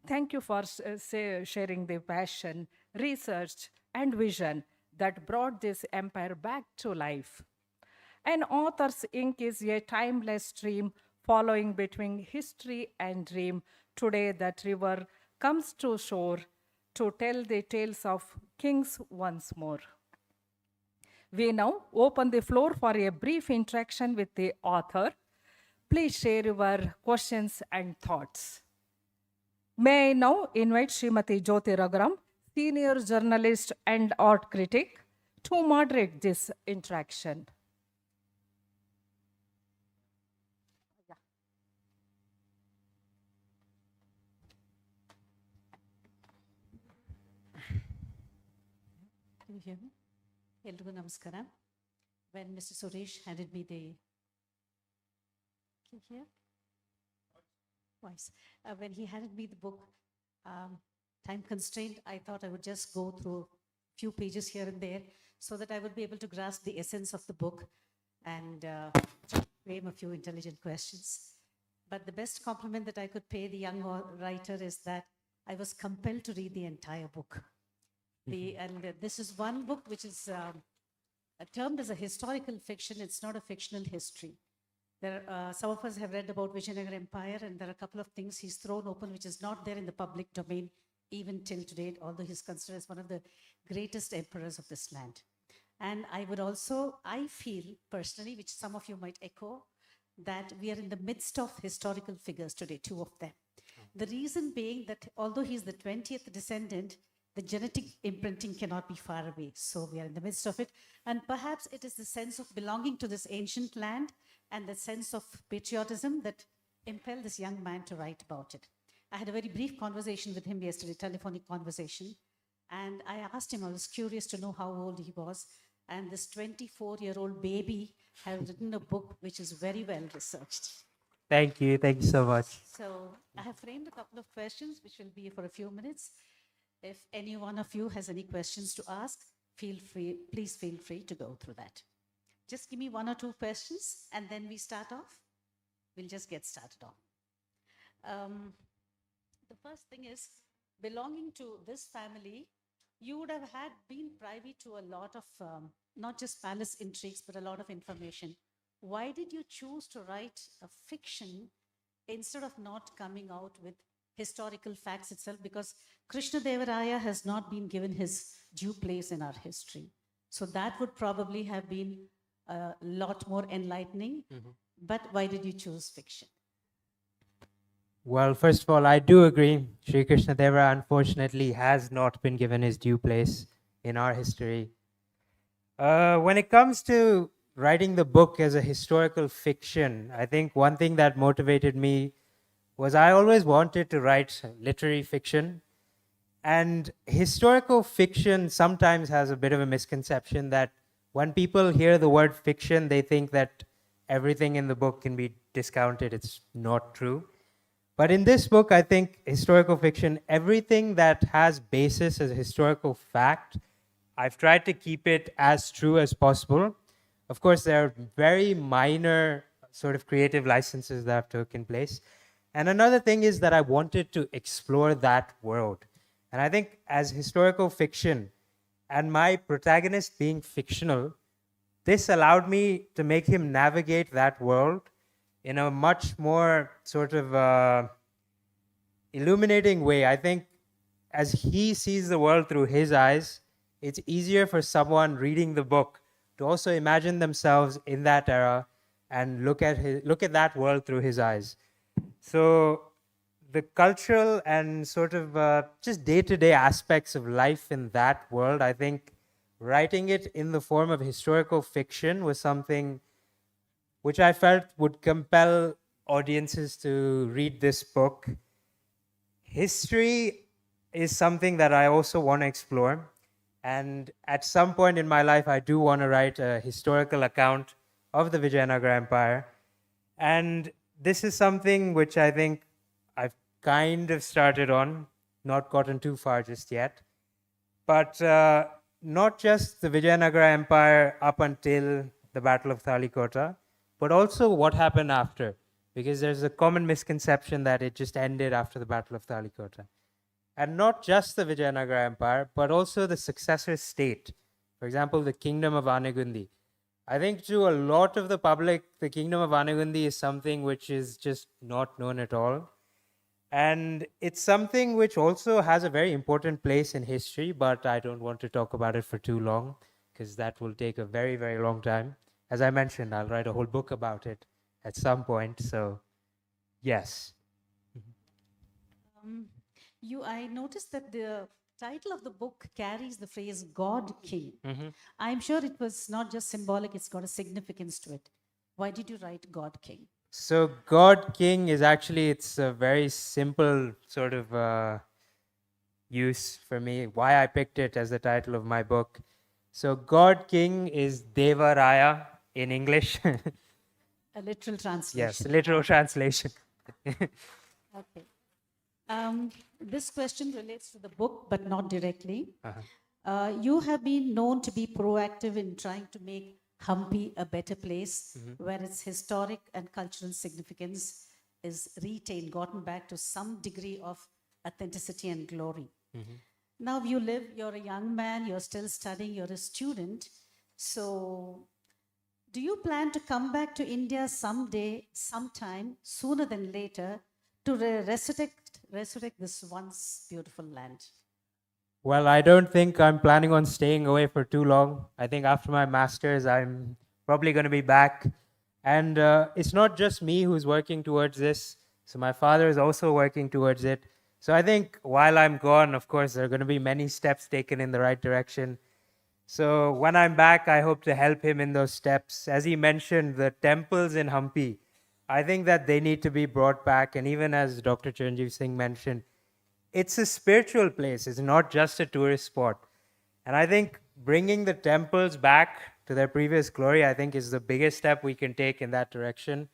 Thank you for sharing the passion, research, and vision that brought this empire back to life. An author's ink is a timeless stream following between history and dream. Today, that river comes to shore to tell the tales of kings once more. We now open the floor for a brief interaction with the author. Please share your questions and thoughts. May I now invite Srimati Jyoti Raghavan, senior journalist and art critic, to moderate this interaction. Can you hear me? ಎಲ್ರಿಗೂ ನಮಸ್ಕಾರ. When Mr. Suresh handed me the can you hear? Voice. When he handed me the book, time constraint, I thought I would just go through a few pages here and there so that I would be able to grasp the essence of the book and frame a few intelligent questions. But the best compliment that I could pay the young writer is that I was compelled to read the entire book. This is one book which is termed as a historical fiction. It's not a fictional history. Some of us have read about Vijayanagara Empire, and there are a couple of things he's thrown open which is not there in the public domain even till today, although he's considered as one of the greatest emperors of this land. And I feel personally, which some of you might echo, that we are in the midst of historical figures today, two of them. The reason being that although he's the 20th descendant, the genetic imprinting cannot be far away. So we are in the midst of it. And perhaps it is the sense of belonging to this ancient land and the sense of patriotism that impelled this young man to write about it. I had a very brief conversation with him yesterday, telephonic conversation. And I asked him, I was curious to know how old he was. And this 24-year-old baby has written a book which is very well researched. Thank you so much. So I have framed a couple of questions which will be for a few minutes. If any one of you has any questions to ask, please feel free to go through that. Just give me one or two questions and then we start off. We'll just get started on. The first thing is, belonging to this family, you would have been privy to a lot of, not just palace intrigues, but a lot of information. Why did you choose to write a fiction instead of not coming out with historical facts itself? Because Krishna Devaraya has not been given his due place in our history. So that would probably have been a lot more enlightening. But why did you choose fiction? Well, first of all, I do agree. Shri Krishna Devaraya unfortunately has not been given his due place in our history. When it comes to writing the book as a historical fiction, I think one thing that motivated me was I always wanted to write literary fiction. And historical fiction sometimes has a bit of a misconception that when people hear the word fiction, they think that everything in the book can be discounted. It's not true. But in this book, I think historical fiction, everything that has basis as a historical fact, I've tried to keep it as true as possible. Of course, there are very minor sort of creative licenses that have taken place. And another thing is that I wanted to explore that world. And I think as historical fiction and my protagonist being fictional, this allowed me to make him navigate that world in a much more sort of illuminating way. I think as he sees the world through his eyes, it's easier for someone reading the book to also imagine themselves in that era and look at that world through his eyes. So the cultural and sort of just day-to-day aspects of life in that world, I think writing it in the form of historical fiction was something which I felt would compel audiences to read this book. History is something that I also want to explore. And at some point in my life, I do want to write a historical account of the Vijayanagara Empire. And this is something which I think I've kind of started on, not gotten too far just yet. But not just the Vijayanagara Empire up until the Battle of Talikota, but also what happened after. Because there's a common misconception that it just ended after the Battle of Talikota. And not just the Vijayanagara Empire, but also the successor state. For example, the Kingdom of Anegundi. I think to a lot of the public, the Kingdom of Anegundi is something which is just not known at all. And it's something which also has a very important place in history, but I don't want to talk about it for too long, because that will take a very, very long time. As I mentioned, I'll write a whole book about it at some point, so yes. I noticed that the title of the book carries the phrase God King. I'm sure it was not just symbolic, it's got a significance to it. Why did you write God King? So God King is actually, it's a very simple sort of use for me, why I picked it as the title of my book. So God King is Devaraya in English. A literal translation. Yes, literal translation. Okay. This question relates to the book, but not directly. You have been known to be proactive in trying to make Hampi a better place where its historic and cultural significance is retained, gotten back to some degree of authenticity and glory. Now you live, you're a young man, you're still studying, you're a student. So, do you plan to come back to India someday, sometime, sooner than later, to resurrect this once beautiful land? Well, I don't think I'm planning on staying away for too long. I think after my master's, I'm probably going to be back. And it's not just me who's working towards this. So my father is also working towards it. So I think while I'm gone, of course, there are going to be many steps taken in the right direction. So when I'm back, I hope to help him in those steps. As he mentioned, the temples in Hampi, I think that they need to be brought back. And even as Dr. Chiranjiv Singh mentioned, it's a spiritual place. It's not just a tourist spot. And I think bringing the temples back to their previous glory, I think, is the biggest step we can take in that direction.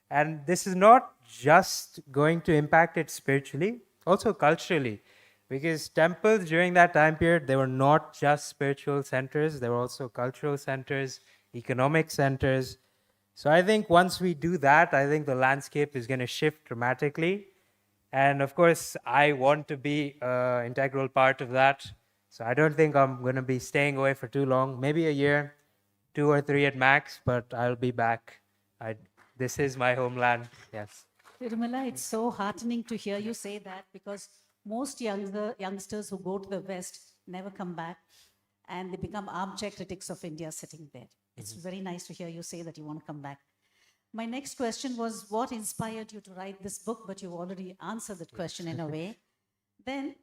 And this is not just going to impact it spiritually, also culturally, because temples during that time period, they were not just spiritual centers, they were also cultural centers, economic centers. So I think once we do that, I think the landscape is going to shift dramatically. And of course, I want to be an integral part of that. So I don't think I'm going to be staying away for too long, maybe a year, 2 or 3 at max, but I'll be back. This is my homeland, yes. Tirumala, it's so heartening to hear you say that because most youngsters who go to the West never come back and they become armchair critics of India sitting there. It's very nice to hear you say that you want to come back. My next question was what inspired you to write this book, but you already answered that question in a way. Then,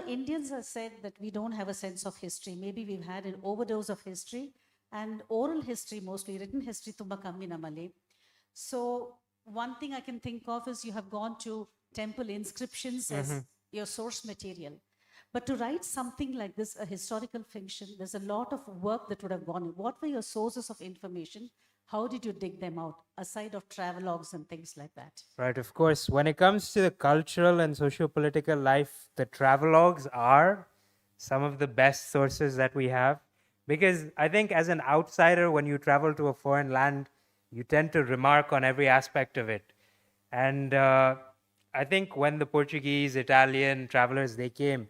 Indians have said that we don't have a sense of history. Maybe we've had an overdose of history and oral history, mostly written history, tumba kammi namale. So one thing I can think of is you have gone to temple inscriptions as your source material. But to write something like this, a historical fiction, there's a lot of work that would have gone in. What were your sources of information? How did you dig them out, aside of travelogues and things like that? Right, of course. When it comes to the cultural and socio-political life, the travelogues are some of the best sources that we have. Because I think as an outsider, when you travel to a foreign land, you tend to remark on every aspect of it. And I think when the Portuguese, Italian travelers, they came,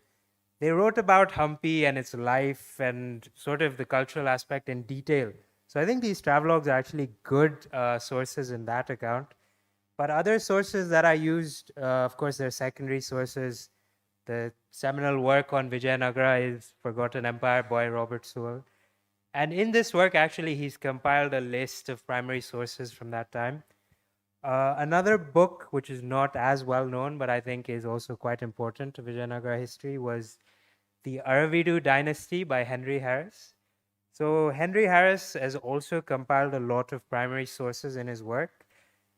they wrote about Hampi and its life and sort of the cultural aspect in detail. So I think these travelogues are actually good sources in that account. But other sources that I used, of course, they're secondary sources. The seminal work on Vijayanagara is Forgotten Empire by Robert Sewell. And in this work, actually, he's compiled a list of primary sources from that time. Another book, which is not as well known, but I think is also quite important to Vijayanagara history, was The Aravidu Dynasty by Henry Harris. So Henry Harris has also compiled a lot of primary sources in his work.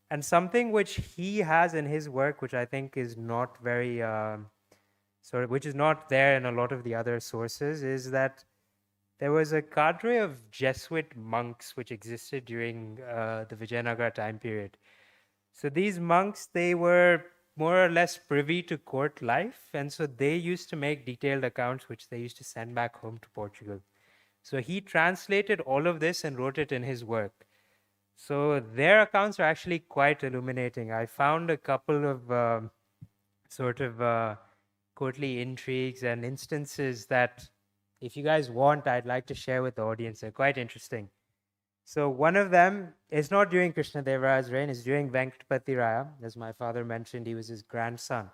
And something which he has in his work, which I think is not very, which is not there in a lot of the other sources, is that there was a cadre of Jesuit monks which existed during the Vijayanagara time period. So these monks, they were more or less privy to court life, and so they used to make detailed accounts which they used to send back home to Portugal. So he translated all of this and wrote it in his work. So their accounts are actually quite illuminating. I found a couple of courtly intrigues and instances that, if you guys want, I'd like to share with the audience. They're quite interesting. So one of them is not during Krishna Devaraya's reign, it's during Venkatapati Raya. As my father mentioned, he was his grandson.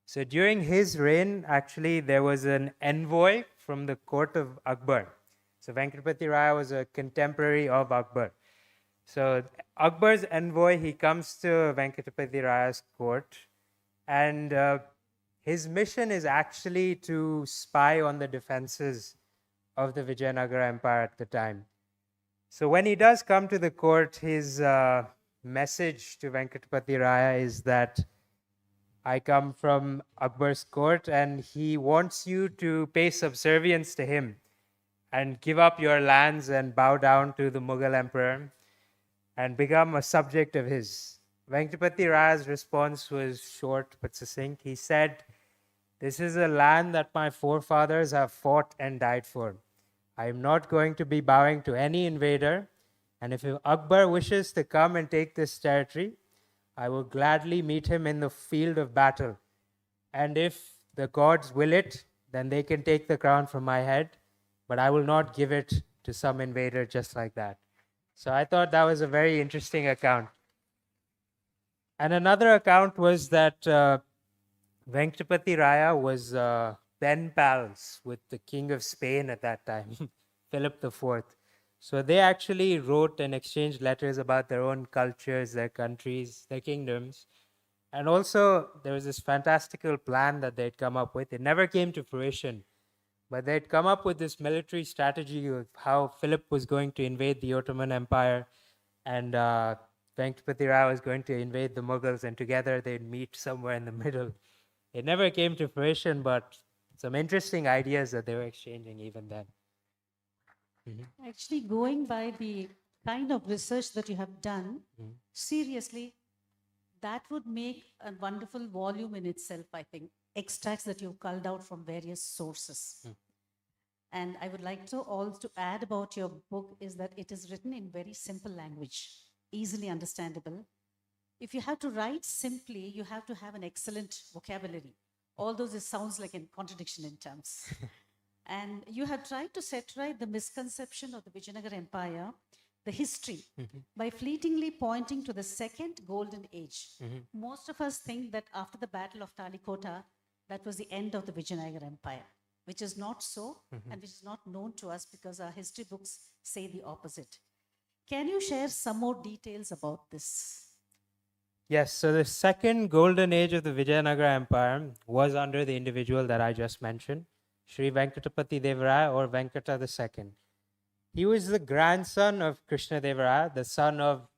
So during his reign, actually, there was an envoy from the court of Akbar. So Venkatapati Raya was a contemporary of Akbar. So Akbar's envoy, he comes to Venkatapati Raya's court, and his mission is actually to spy on the defenses of the Vijayanagara Empire at the time. So when he does come to the court, his message to Venkatapati Raya is that I come from Akbar's court and he wants you to pay subservience to him and give up your lands and bow down to the Mughal emperor and become a subject of his. Venkatapati Raya's response was short but succinct. He said, "This is a land that my forefathers have fought and died for. I am not going to be bowing to any invader, and if Akbar wishes to come and take this territory, I will gladly meet him in the field of battle. And if the gods will it, then they can take the crown from my head, but I will not give it to some invader just like that." So I thought that was a very interesting account. And another account was that Venkatapati Raya was pen pals with the King of Spain at that time, Philip IV. So they actually wrote and exchanged letters about their own cultures, their countries, their kingdoms. And also, there was this fantastical plan that they'd come up with. It never came to fruition, but they'd come up with this military strategy of how Philip was going to invade the Ottoman Empire and Venkatapati Rao was going to invade the Mughals, and together they'd meet somewhere in the middle. It never came to fruition, but some interesting ideas that they were exchanging even then. Actually, going by the kind of research that you have done, seriously, that would make a wonderful volume in itself, I think. Extracts that you've culled out from various sources. And I would like to also add about your book is that it is written in very simple language, easily understandable. If you have to write simply, you have to have an excellent vocabulary. Although this sounds like a contradiction in terms. And you have tried to set right the misconception of the Vijayanagara Empire, the history, by fleetingly pointing to the second golden age. Most of us think that after the Battle of Talikota, that was the end of the Vijayanagara Empire, which is not so, and which is not known to us because our history books say the opposite. Can you share some more details about this? Yes, so the second golden age of the Vijayanagara Empire was under the individual that I just mentioned, Shri Venkatapati Devaraya or Venkata II. He was the grandson of Krishna Devaraya, the son of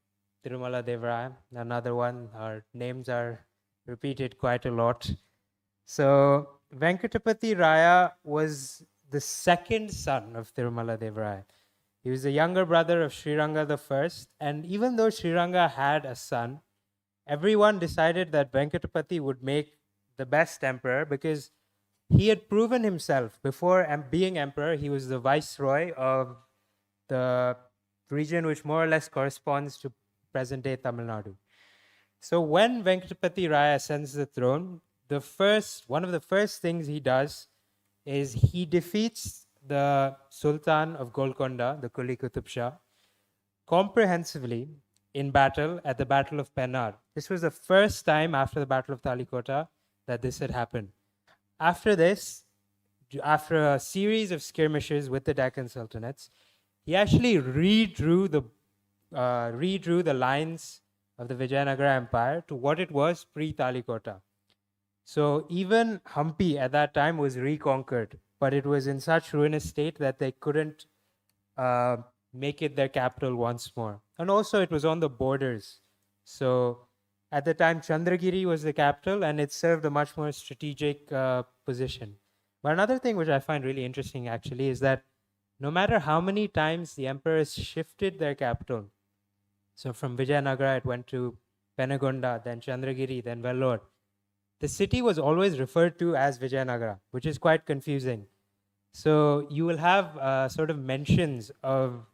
Tirumala Devaraya, another one. Our names are repeated quite a lot. So Venkatapati Raya was the second son of Tirumala Devaraya. He was the younger brother of Sriranga I, and even though Sriranga had a son, everyone decided that Venkatapati would make the best emperor because he had proven himself. Before being emperor, he was the viceroy of the region which more or less corresponds to present-day Tamil Nadu. So when Venkatapati Raya ascends the throne, one of the first things he does is he defeats the Sultan of Golconda, the Kuli Qutub Shah, comprehensively in battle at the Battle of Pennar. This was the first time after the Battle of Talikota that this had happened. After this, after a series of skirmishes with the Deccan Sultanates, he actually redrew the lines of the Vijayanagara Empire to what it was pre-Talikota. So even Hampi at that time was reconquered, but it was in such ruinous state that they couldn't make it their capital once more. And also it was on the borders. So at the time, Chandragiri was the capital, and it served a much more strategic position. But another thing which I find really interesting actually is that no matter how many times the emperors shifted their capital, so from Vijayanagara it went to Penagonda, then Chandragiri, then Vellore, the city was always referred to as Vijayanagara, which is quite confusing. So you will have sort of mentions of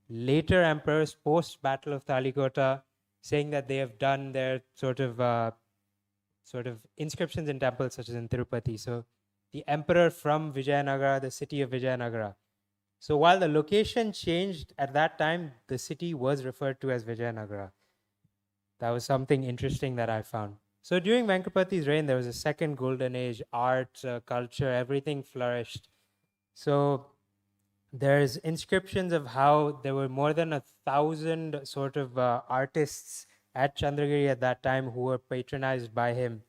later emperors post-Battle of Talikota saying that they have done their sort of inscriptions in temples such as in Tirupati. So the emperor from Vijayanagara, the city of Vijayanagara. So while the location changed at that time, the city was referred to as Vijayanagara. That was something interesting that I found. So during Venkatapati's reign, there was a second golden age, art, culture, everything flourished. So there's inscriptions of how there were more than 1,000 sort of artists at Chandragiri at that time who were patronized by him.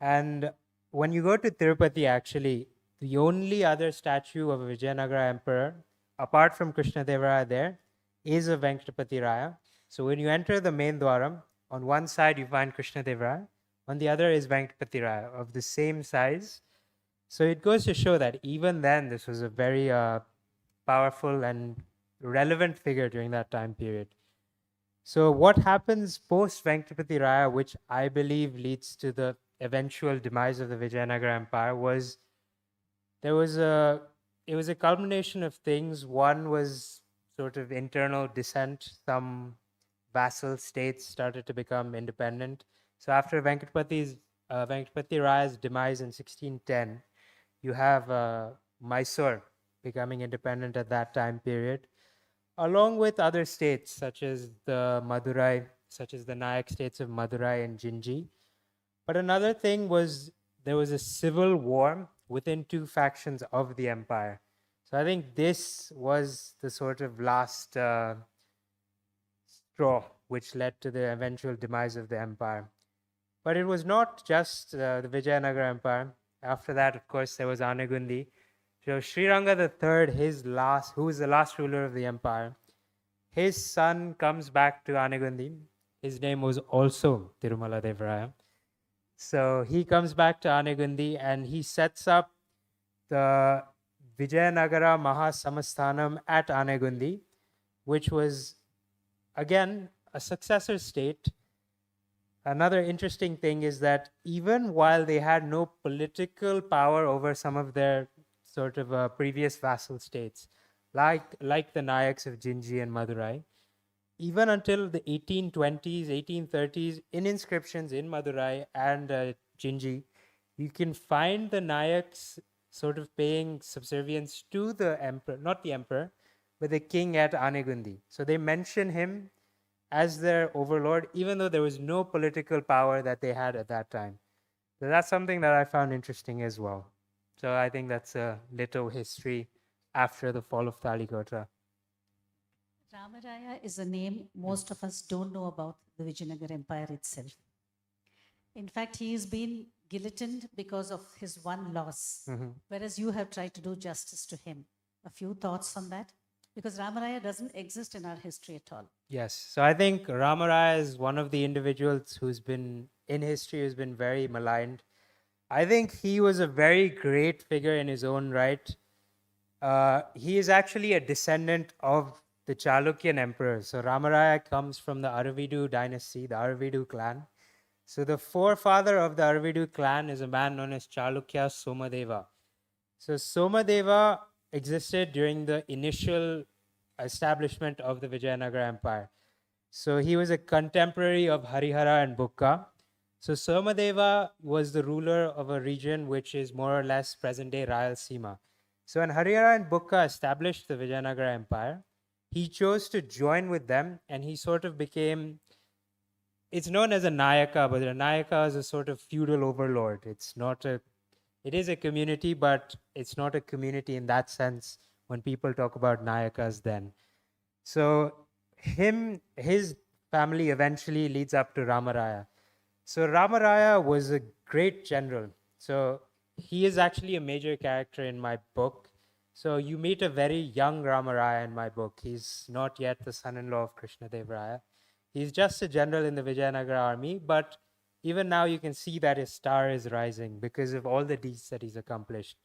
And when you go to Tirupati, actually, the only other statue of a Vijayanagara emperor, apart from Krishna Devaraya there, is a Venkatapati Raya. So when you enter the main Dwaram, on one side you find Krishna Devaraya, on the other is Venkatapati Raya of the same size. So it goes to show that even then this was a very powerful and relevant figure during that time period. So what happens post Venkatapati Raya, which I believe leads to the eventual demise of the Vijayanagara Empire, was it was a culmination of things. One was sort of internal dissent. Some vassal states started to become independent. So after Venkatapati Raya's demise in 1610, you have Mysore becoming independent at that time period, along with other states such as the Nayak states of Madurai and Jinji. But another thing was there was a civil war within two factions of the empire. So I think this was the sort of last straw which led to the eventual demise of the empire. But it was not just the Vijayanagara Empire. After that, of course, there was Anegundi. So Sri Ranga III, who was the last ruler of the empire, his son comes back to Anegundi. His name was also Tirumala Devaraya. So he comes back to Anegundi and he sets up the Vijayanagara Samsthanam at Anegundi, which was, again, a successor state. Another interesting thing is that even while they had no political power over some of their sort of previous vassal states, like the Nayaks of Jinji and Madurai, even until the 1820s, 1830s, in inscriptions in Madurai and Jinji, you can find the Nayaks sort of paying subservience to the emperor, not the emperor, but the king at Anegundi. So they mention him as their overlord, even though there was no political power that they had at that time. So that's something that I found interesting as well. So I think that's a little history after the fall of Talikota. Ramaraya is a name most of us don't know about the Vijayanagara Empire itself. In fact, he has been guillotined because of his one loss, whereas you have tried to do justice to him. A few thoughts on that? Because Ramaraya doesn't exist in our history at all. Yes. So I think Ramaraya is one of the individuals who's been very maligned. I think he was a very great figure in his own right. He is actually a descendant of the Chalukyan emperors. So Ramaraya comes from the Aravidu dynasty, the Aravidu clan. So the forefather of the Aravidu clan is a man known as Chalukya Somadeva. So Somadeva existed during the initial establishment of the Vijayanagara Empire. So he was a contemporary of Harihara and Bukka. So Somadeva was the ruler of a region which is more or less present-day Rayalaseema. So when Harihara and Bukka established the Vijayanagara Empire, he chose to join with them, and he sort of became, it's known as a Nayaka, but a Nayaka is a sort of feudal overlord. It is a community, but it's not a community in that sense when people talk about Nayakas then. So his family eventually leads up to Ramaraya. So Ramaraya was a great general. So he is actually a major character in my book. So you meet a very young Ramaraya in my book. He's not yet the son-in-law of Krishna Devaraya. He's just a general in the Vijayanagara army, but even now you can see that his star is rising because of all the deeds that he's accomplished.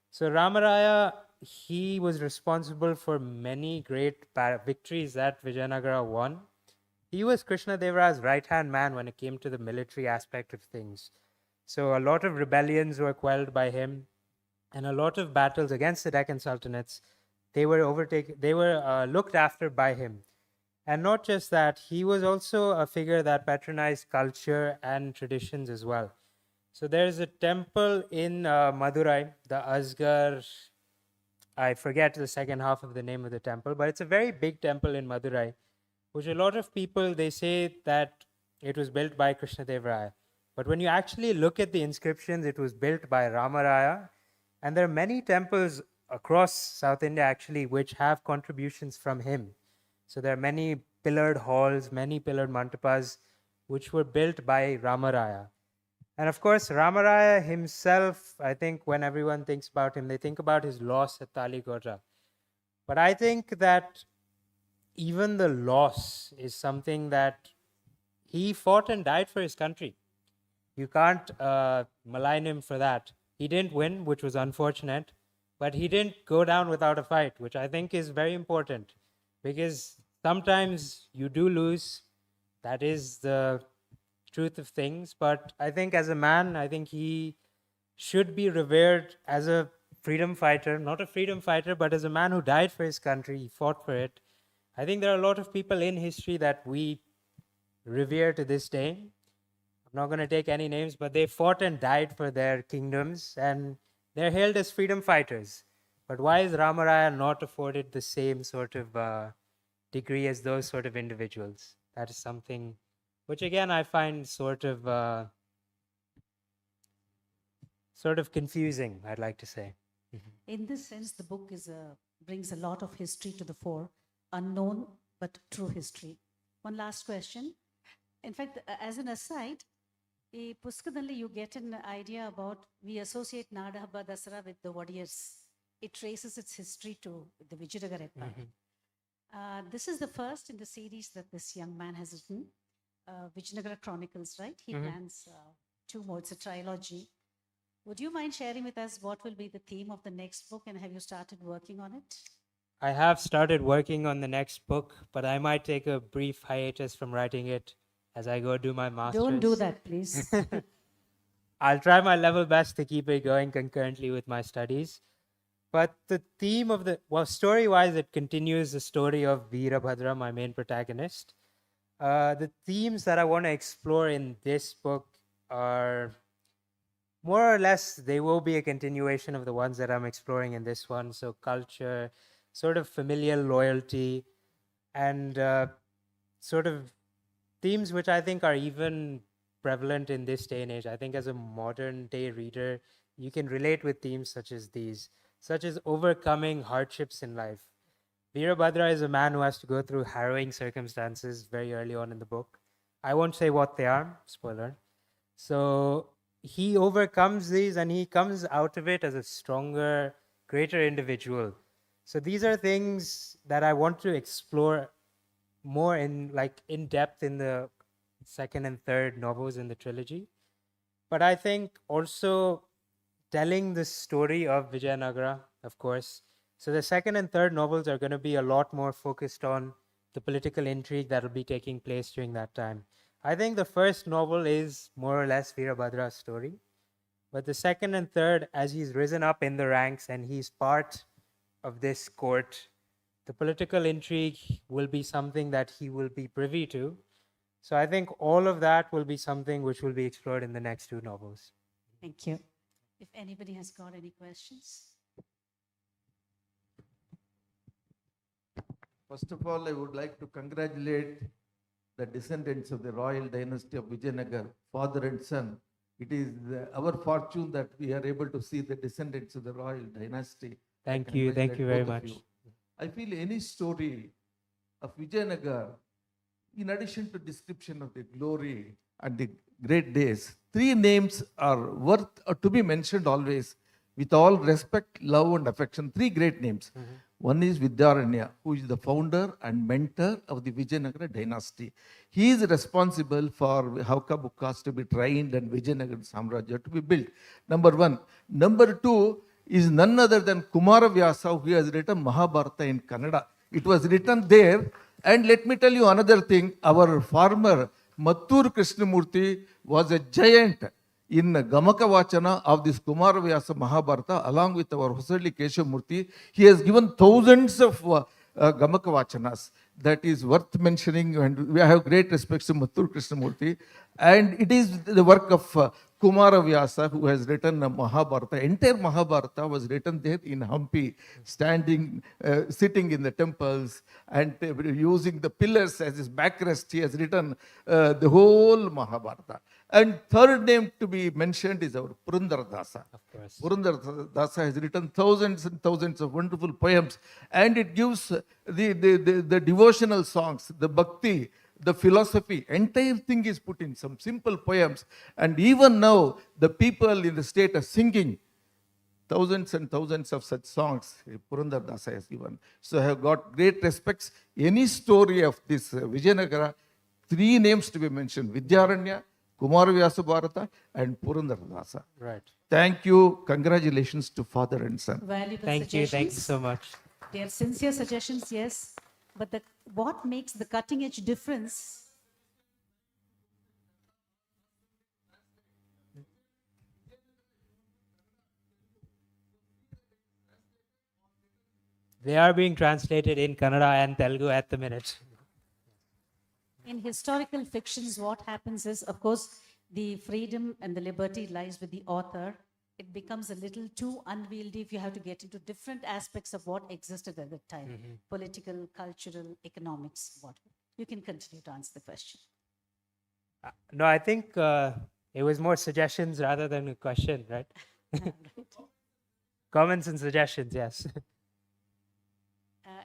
So Ramaraya, he was responsible for many great victories that Vijayanagara won. He was Krishna Devaraya's right-hand man when it came to the military aspect of things. So a lot of rebellions were quelled by him, and a lot of battles against the Deccan Sultanates, they were looked after by him. And not just that, he was also a figure that patronized culture and traditions as well. So there's a temple in Madurai, the Asgar, I forget the second half of the name of the temple, but it's a very big temple in Madurai, which a lot of people, they say that it was built by Krishna Devaraya. But when you actually look at the inscriptions, it was built by Ramaraya. And there are many temples across South India actually which have contributions from him. So there are many pillared halls, many pillared mantapas which were built by Ramaraya. And of course, Ramaraya himself, I think when everyone thinks about him, they think about his loss at Talikota. But I think that even the loss is something that he fought and died for his country. You can't malign him for that. He didn't win, which was unfortunate, but he didn't go down without a fight, which I think is very important, because sometimes you do lose. That is the truth of things. But I think as a man, I think he should be revered as a freedom fighter, not a freedom fighter, but as a man who died for his country, he fought for it. I think there are a lot of people in history that we revere to this day. I'm not going to take any names, but they fought and died for their kingdoms, and they're hailed as freedom fighters. But why is Ramaraya not afforded the same sort of degree as those sort of individuals? That is something which, again, I find sort of confusing, I'd like to say. In this sense, the book brings a lot of history to the fore, unknown but true history. One last question. In fact, as an aside, ಈ ಪುಸ್ತಕದಲ್ಲಿ you get an idea about, we associate Nadahaba Dasara with the Wadiyars. It traces its history to the Vijayanagara Empire. This is the first in the series that this young man has written, Vijayanagara Chronicles, right? He plans 2 more. It's a trilogy. Would you mind sharing with us what will be the theme of the next book, and have you started working on it? I have started working on the next book, but I might take a brief hiatus from writing it as I go do my master's. Don't do that, please. I'll try my level best to keep it going concurrently with my studies. But the theme of story-wise, it continues the story of Veerabhadra, my main protagonist. The themes that I want to explore in this book are more or less, they will be a continuation of the ones that I'm exploring in this one. So culture, sort of familial loyalty, and sort of themes which I think are even prevalent in this day and age. I think as a modern day reader, you can relate with themes such as these, such as overcoming hardships in life. Veerabhadra is a man who has to go through harrowing circumstances very early on in the book. I won't say what they are, spoiler. So he overcomes these and he comes out of it as a stronger, greater individual. So these are things that I want to explore more in depth in the second and third novels in the trilogy. But I think also telling the story of Vijayanagara, of course. So the second and third novels are going to be a lot more focused on the political intrigue that will be taking place during that time. I think the first novel is more or less Veerabhadra's story. But the second and third, as he's risen up in the ranks and he's part of this court, the political intrigue will be something that he will be privy to. So I think all of that will be something which will be explored in the next 2 novels. Thank you. If anybody has got any questions. First of all, I would like to congratulate the descendants of the royal dynasty of Vijayanagara, father and son. It is our fortune that we are able to see the descendants of the royal dynasty. Thank you very much. I feel any story of Vijayanagara, in addition to description of the glory and the great days, 3 names are worth to be mentioned always with all respect, love and affection. 3 great names. One is Vidyaranya, who is the founder and mentor of the Vijayanagara dynasty. He is responsible for Hauka Bukkas to be trained and Vijayanagara Samrajya to be built. Number 1. Number 2 is none other than Kumaravyasa, who has written Mahabharata in Kannada. It was written there. And let me tell you another thing. Our farmer, Mattur Krishnamurti, was a giant in Gamaka Vachana of this Kumaravyasa Mahabharata, along with our Hosalli Keshavamurti. He has given thousands of Gamaka Vachanas. That is worth mentioning, and we have great respect to Mattur Krishnamurti. And it is the work of Kumaravyasa, who has written Mahabharata. Entire Mahabharata was written there in Hampi, sitting in the temples and using the pillars as his backrest. He has written the whole Mahabharata. And third name to be mentioned is our Purandara-dasa. Of course. Purandara-dasa has written thousands and thousands of wonderful poems, and it gives the devotional songs, the bhakti, the philosophy, entire thing is put in some simple poems. And even now, the people in the state are singing thousands and thousands of such songs Purandara-dasa has given. So I have got great respects. Any story of this Vijayanagara, 3 names to be mentioned: Vidyaranya, Kumaravyasa Bharata and Purandaradasa. Right. Thank you. Congratulations to father and son. Valuable Thank you. suggestions. Thank you so much. They are sincere suggestions, yes. But what makes the cutting edge difference? They are being translated in Kannada and Telugu at the minute. In historical fictions, what happens is, of course, the freedom and the liberty lies with the author. It becomes a little too unwieldy if you have to get into different aspects of what existed at that time, political, cultural, economics, what. You can continue to answer the question. No, I think it was more suggestions rather than a question, right? Comments and suggestions, yes.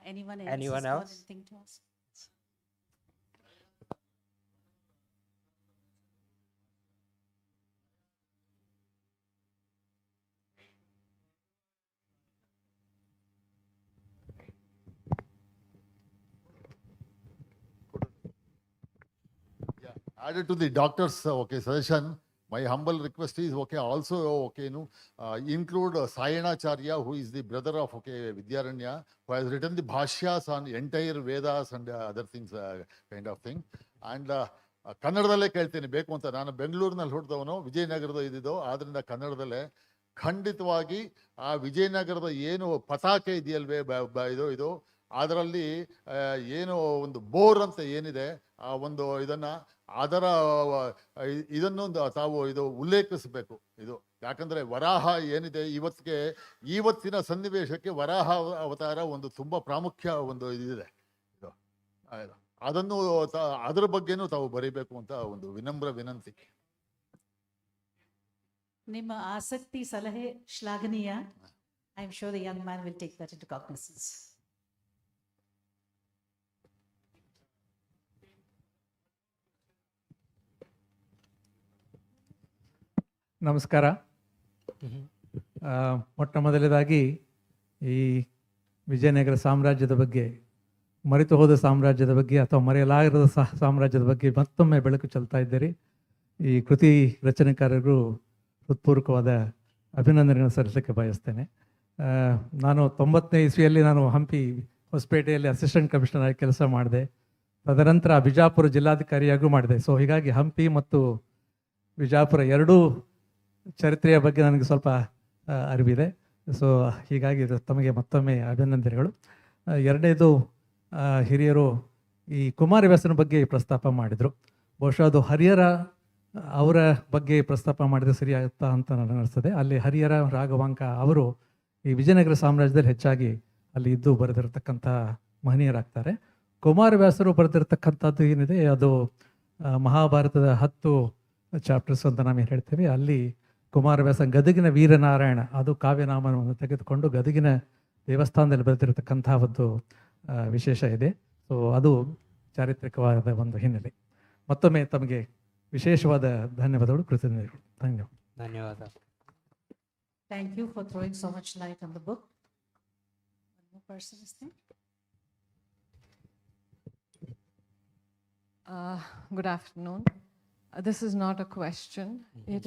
Anyone else? Anyone has got else? anything to ask? Added to the doctor's suggestion, my humble request is also include Sayanacharya, who is the brother of Vidyaranya, who has written the bhashyas on entire Vedas and other things kind of thing. And ಕನ್ನಡದಲ್ಲೇ ಕೇಳ್ತೀನಿ ಬೇಕು ಅಂತ. ನಾನು ಬೆಂಗಳೂರಿನಲ್ಲಿ ಹುಟ್ಟಿದವನು, ವಿಜಯನಗರದ ಇದ್ದಿದ್ದು, ಆದ್ರಿಂದ ಕನ್ನಡದಲ್ಲೇ ಖಂಡಿತವಾಗಿ ಆ ವಿಜಯನಗರದ ಏನು ಪತಾಕೆ ಇದೆಯಲ್ವೇ ಇದು ಅದರಲ್ಲಿ ಏನು ಒಂದು ಬೋರ್ ಅಂತ ಏನಿದೆ ಆ ಒಂದು ಅದರ ಇದನ್ನು ತಾವು ಉಲ್ಲೇಖಿಸಬೇಕು. ಯಾಕಂದ್ರೆ ವರಾಹ ಏನಿದೆ ಇವತ್ತಿನ ಸನ್ನಿವೇಶಕ್ಕೆ ವರಾಹ ಅವತಾರ ಒಂದು ತುಂಬಾ ಪ್ರಾಮುಖ್ಯ ಇದಿದೆ. ಅದನ್ನು ಅದರ ಬಗ್ಗೆನೂ ತಾವು ಬರೀಬೇಕು ಅಂತ ಒಂದು ವಿನಮ್ರ ವಿನಂತಿ. ನಿಮ್ಮ ಆಸಕ್ತಿ ಸಲಹೆ ಶ್ಲಾಘನೀಯ. I am sure the Young man will take that into cognisance. ನಮಸ್ಕಾರ. ಮೊಟ್ಟ ಮೊದಲನೇದಾಗಿ ಈ ವಿಜಯನಗರ ಸಾಮ್ರಾಜ್ಯದ ಬಗ್ಗೆ, ಮರೆತು ಹೋದ ಸಾಮ್ರಾಜ್ಯದ ಬಗ್ಗೆ ಅಥವಾ ಮರೆಯಲಾಗದ ಸಾಮ್ರಾಜ್ಯದ ಬಗ್ಗೆ ಮತ್ತೊಮ್ಮೆ ಬೆಳಕು ಚೆಲ್ತಾ ಇದ್ದೀರಿ. ಈ ಕೃತಿ ರಚನೆಕಾರರು ಹೃತ್ಪೂರ್ವಕವಾದ ಅಭಿನಂದನೆಗಳನ್ನು ಸಲ್ಲಿಸಲಿಕ್ಕೆ ಬಯಸ್ತೇನೆ. ನಾನು 90ನೇ ಇಸ್ವಿಯಲ್ಲಿ ನಾನು ಹಂಪಿ ಹೊಸಪೇಟೆಯಲ್ಲಿ ಅಸಿಸ್ಟೆಂಟ್ ಕಮಿಷನರ್ ಆಗಿ ಕೆಲಸ ಮಾಡಿದೆ. ತದನಂತರ ಬಿಜಾಪುರ ಜಿಲ್ಲಾಧಿಕಾರಿಯಾಗೂ ಮಾಡಿದೆ. ಸೊ ಹೀಗಾಗಿ ಹಂಪಿ ಮತ್ತು ವಿಜಾಪುರ ಎರಡೂ ಚರಿತ್ರೆಯ ಬಗ್ಗೆ ನನಗೆ ಸ್ವಲ್ಪ ಅರಿವಿದೆ. ಸೊ ಹೀಗಾಗಿ ತಮಗೆ ಮತ್ತೊಮ್ಮೆ ಅಭಿನಂದನೆಗಳು. ಎರಡನೇದು, ಹಿರಿಯರು ಈ ಕುಮಾರವ್ಯಾಸನ ಬಗ್ಗೆ ಪ್ರಸ್ತಾಪ ಮಾಡಿದರು. ಬಹುಶಃ ಅದು ಹರಿಹರ ಅವರ ಬಗ್ಗೆ ಪ್ರಸ್ತಾಪ ಮಾಡಿದರೆ ಸರಿಯಾಗುತ್ತಾ ಅಂತ ನನಗೆ ಅನಿಸ್ತದೆ. ಅಲ್ಲಿ ಹರಿಹರ ರಾಘವಾಂಕ ಅವರು ಈ ವಿಜಯನಗರ ಸಾಮ್ರಾಜ್ಯದಲ್ಲಿ ಹೆಚ್ಚಾಗಿ ಅಲ್ಲಿ ಇದ್ದು ಬರೆದಿರತಕ್ಕಂಥ ಮಹನೀಯರಾಗ್ತಾರೆ. ಕುಮಾರವ್ಯಾಸರು ಬರೆದಿರತಕ್ಕಂಥದ್ದು ಏನಿದೆ ಅದು ಮಹಾಭಾರತದ 10 ಚಾಪ್ಟರ್ಸ್ ಅಂತ ನಾವೇನು ಹೇಳ್ತೇವೆ. ಅಲ್ಲಿ ಕುಮಾರವ್ಯಾಸ ಗದಗಿನ ವೀರನಾರಾಯಣ ಅದು ಕಾವ್ಯನಾಮವನ್ನು ತೆಗೆದುಕೊಂಡು ಗದಗಿನ ದೇವಸ್ಥಾನದಲ್ಲಿ ಬರೆದಿರತಕ್ಕಂಥ ಒಂದು ವಿಶೇಷ ಇದೆ. ಸೊ ಅದು ಚಾರಿತ್ರಿಕವಾದ ಒಂದು ಹಿನ್ನೆಲೆ. ಮತ್ತೊಮ್ಮೆ ತಮಗೆ ವಿಶೇಷವಾದ ಧನ್ಯವಾದಗಳು, ಕೃತಜ್ಞತೆಗಳು. ಧನ್ಯವಾದ. Thank you for throwing so much light on the book. One more person is there. Good afternoon. This is not a question. It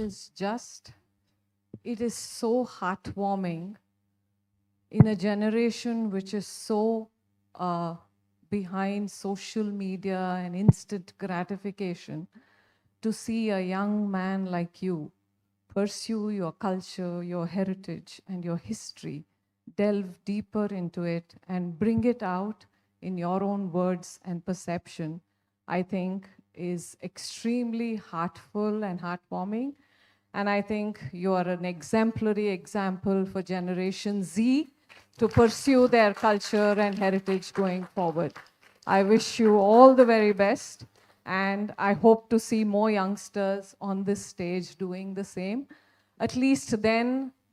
is so heartwarming in a generation which is so behind social media and instant gratification to see a young man like you pursue your culture, your heritage, and your history, delve deeper into it and bring it out in your own words and perception, I think is extremely heartful and heartwarming. And I think you are an exemplary example for Generation Z to pursue their culture and heritage going forward. I wish you all the very best. And I hope to see more youngsters on this stage doing the same. At least then,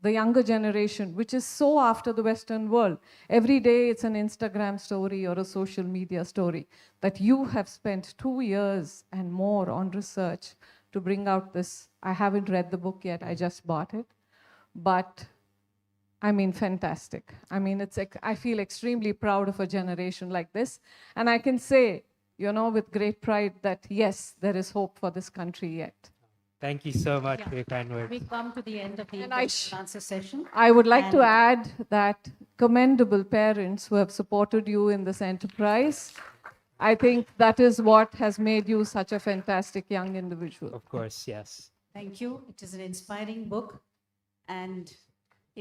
the younger generation, which is so after the Western world, every day it's an Instagram story or a social media story, that you have spent 2 years and more on research to bring out this. I haven't read the book yet, I just bought it. But I mean, fantastic. I mean, I feel extremely proud of a generation like this. And I can say, with great pride that yes, there is hope for this country yet. Thank you so much for your kind words. We come to the end of the And I question and answer session. I would like to And- add that commendable parents who have supported you in this enterprise. I think that is what has made you such a fantastic young individual. Of course, yes. Thank you. It is an inspiring book, and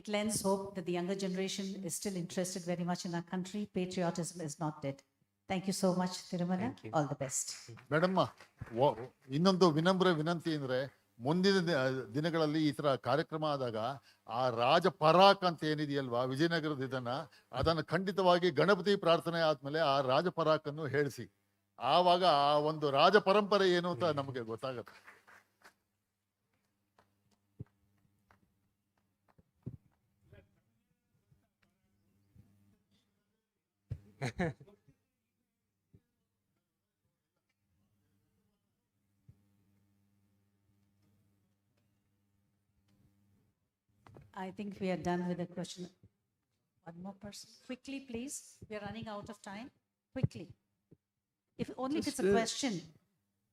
it lends hope that the younger generation is still interested very much in our country. Patriotism is not dead. Thank you so much, Tirumala. Thank you. All the best. Madam ಇನ್ನೊಂದು ವಿನಮ್ರ ವಿನಂತಿ ಅಂದರೆ ಮುಂದಿನ ದಿನಗಳಲ್ಲಿ ಈ ಥರ ಕಾರ್ಯಕ್ರಮ ಆದಾಗ ಆ ರಾಜ ಪರಾಕ್ ಅಂತ ಏನಿದೆಯಲ್ವಾ ವಿಜಯನಗರದ ಅದನ್ನು ಖಂಡಿತವಾಗಿ ಗಣಪತಿ ಪ್ರಾರ್ಥನೆ ಆದಮೇಲೆ ಆ ರಾಜ ಪರಾಕನ್ನು ಹೇಳಿಸಿ. ಆವಾಗ ಆ ಒಂದು ರಾಜ ಪರಂಪರೆ ಏನು ಅಂತ ನಮಗೆ ಗೊತ್ತಾಗುತ್ತೆ. I think we are done with the question. One more person. Quickly, please. We are running out of time. Quickly. If only if it's a question.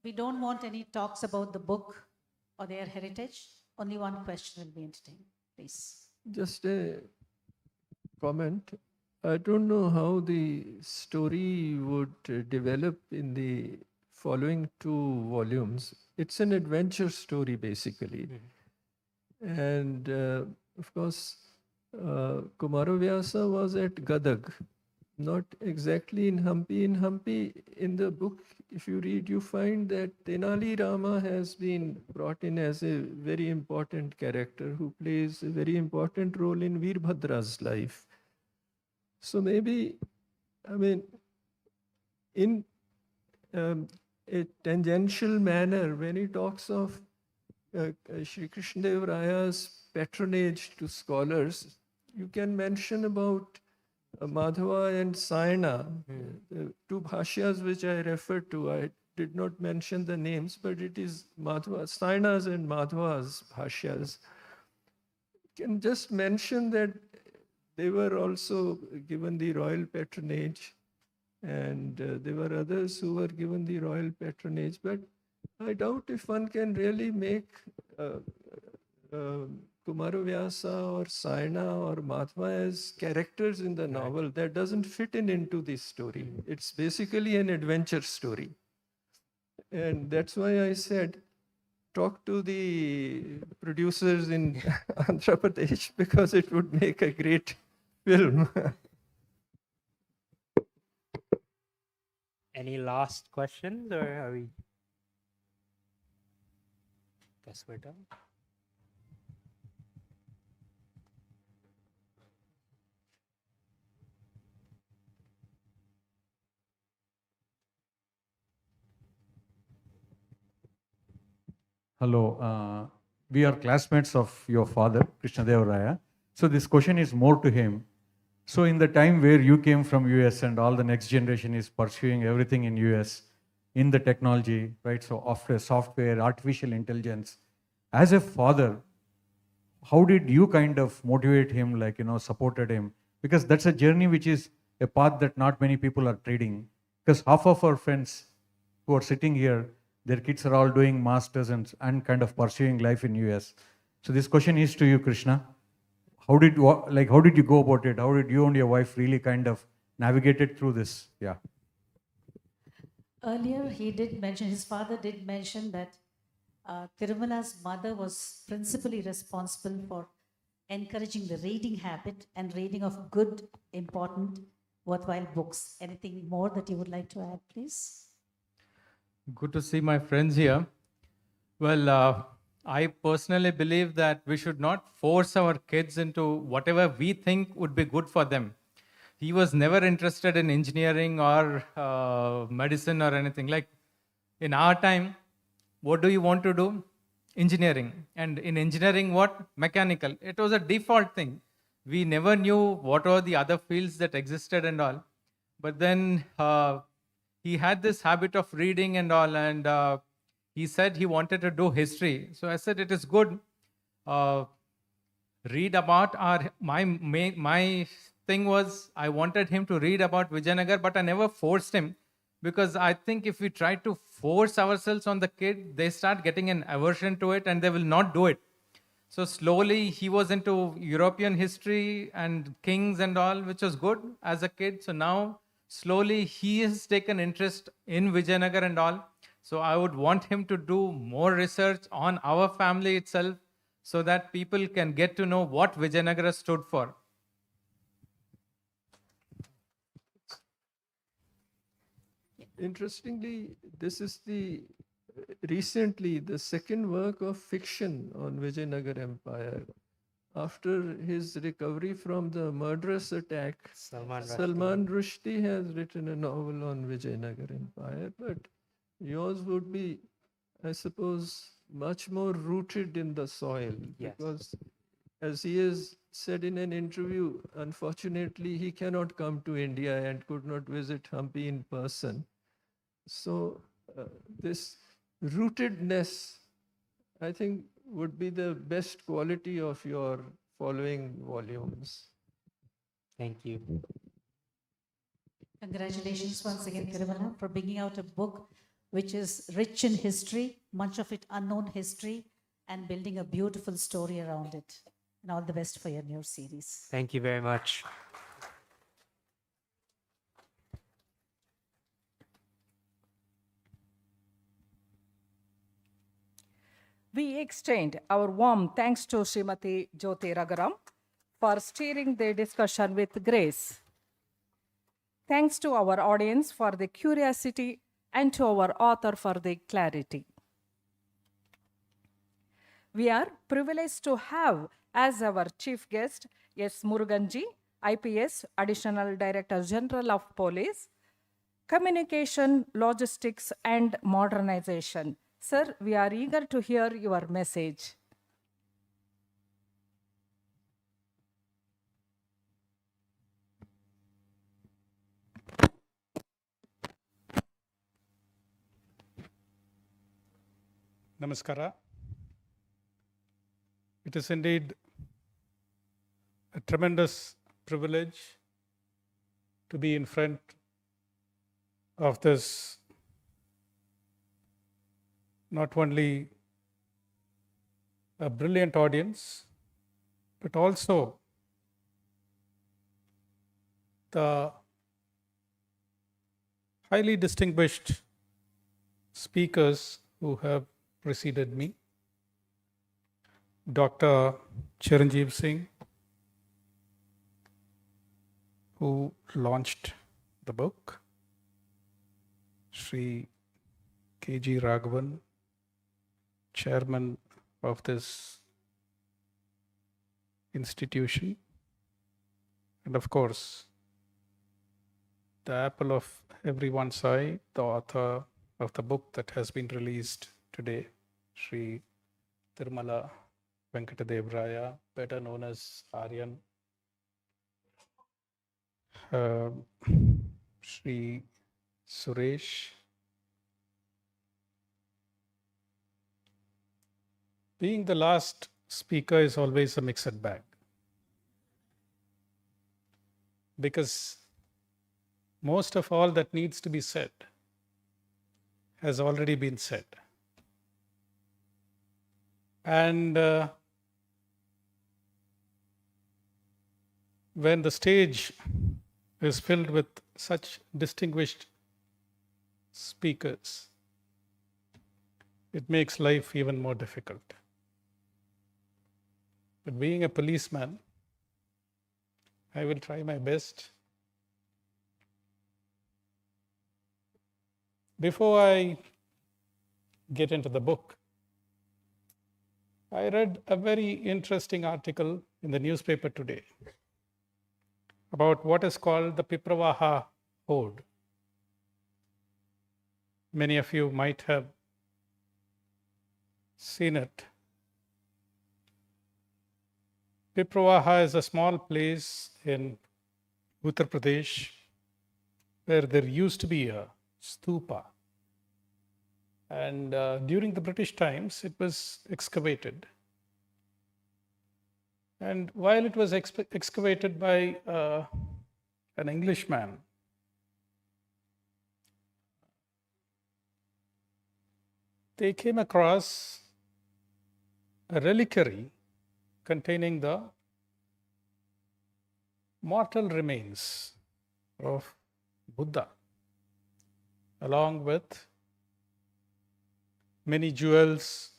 We don't want any talks about the book or their heritage. Only one question will be entertained. Please. Just a comment. I don't know how the story would develop in the following 2 volumes. It's an adventure story, basically. And of course, Kumarovyasa was at Gadag, not exactly in Hampi. In Hampi, in the book, if you read, you find that Tenali Rama has been brought in as a very important character who plays a very important role in Veerbhadra's life. So maybe, I mean, in a tangential manner, when he talks of Shri Krishna Devaraya's patronage to scholars, you can mention about Madhava and Sayana, the 2 bhashyas which I referred to. I did not mention the names, but it is Madhava, Sayana's and Madhava's bhashyas. You can just mention that they were also given the royal patronage, and there were others who were given the royal patronage, but I doubt if one can really make Kumarovyasa or Sayana or Madhava as characters in the novel. That doesn't fit into this story. It's basically an adventure story. And that's why I said, talk to the producers in Andhra Pradesh, because it would make a great film. Any last questions, or are we? Guess we're done. Hello, we are classmates of your father, Krishna Devaraya. So this question is more to him. So in the time where you came from US and all the next generation is pursuing everything in US, in the technology, right? So after software, artificial intelligence, as a father, how did you kind of motivate him, like, supported him? Because that's a journey which is a path that not many people are treading. Because half of our friends who are sitting here, their kids are all doing masters and kind of pursuing life in US. So this question is to you, Krishna. How did you go about it? How did you and your wife really kind of navigated through this? Yeah. Earlier, he did mention, his father did mention that Tirumala's mother was principally responsible for encouraging the reading habit and reading of good, important, worthwhile books. Anything more that you would like to add, please? Good to see my friends here. Well, I personally believe that we should not force our kids into whatever we think would be good for them. He was never interested in engineering or medicine or anything. Like in our time, what do you want to do? Engineering. And in engineering, what? Mechanical. It was a default thing. We never knew what were the other fields that existed and all. But then he had this habit of reading and all, and he said he wanted to do history. So I said, it is good. Read about my thing was, I wanted him to read about Vijayanagara, but I never forced him, because I think if we try to force ourselves on the kid, they start getting an aversion to it and they will not do it. So slowly he was into European history and kings and all, which was good as a kid. So now slowly he has taken interest in Vijayanagara and all. So I would want him to do more research on our family itself so that people can get to know what Vijayanagara stood for. Interestingly, this is recently the second work of fiction on Vijayanagara Empire. After his recovery from the murderous attack, Salman Rushdie has written a novel on Vijayanagara Empire, but yours would be, I suppose, much more rooted in the soil. Yes. Because as he has said in an interview, unfortunately, he cannot come to India and could not visit Hampi in person. So this rootedness, I think, would be the best quality of your following volumes. Thank you. Congratulations once again, Tirumala, for bringing out a book which is rich in history, much of it unknown history, and building a beautiful story around it. And all the best for your new series. Thank you very much. We extend our warm thanks to Srimati Jyoti Raghavan for steering the discussion with grace. Thanks to our audience for the curiosity and to our author for the clarity. We are privileged to have as our chief guest S. Murugan ji, IPS, Additional Director General of Police, Communication, Logistics and Modernization. Sir, we are eager to hear your message. Namaskara. It is indeed a tremendous privilege to be in front of this not only a brilliant audience, but also the highly distinguished speakers who have preceded me. Dr. Chiranjiv Singh, who launched the book, Shri K.G. Raghavan, chairman of this institution, and of course, the apple of everyone's eye, the author of the book that has been released today, Shri Tirumala Venkata Devaraya, better known as Aryan, Shri Suresh. Being the last speaker is always a mixed bag, because most of all that needs to be said has already been said. And when the stage is filled with such distinguished speakers, it makes life even more difficult. But being a policeman, I will try my best. Before I get into the book, I read a very interesting article in the newspaper today about what is called the Pipravaha Horde. Many of you might have seen it. Pipravaha is a small place in Uttar Pradesh where there used to be a stupa. And during the British times, it was excavated. And while it was excavated by an Englishman, they came across a reliquary containing the mortal remains of Buddha, along with many jewels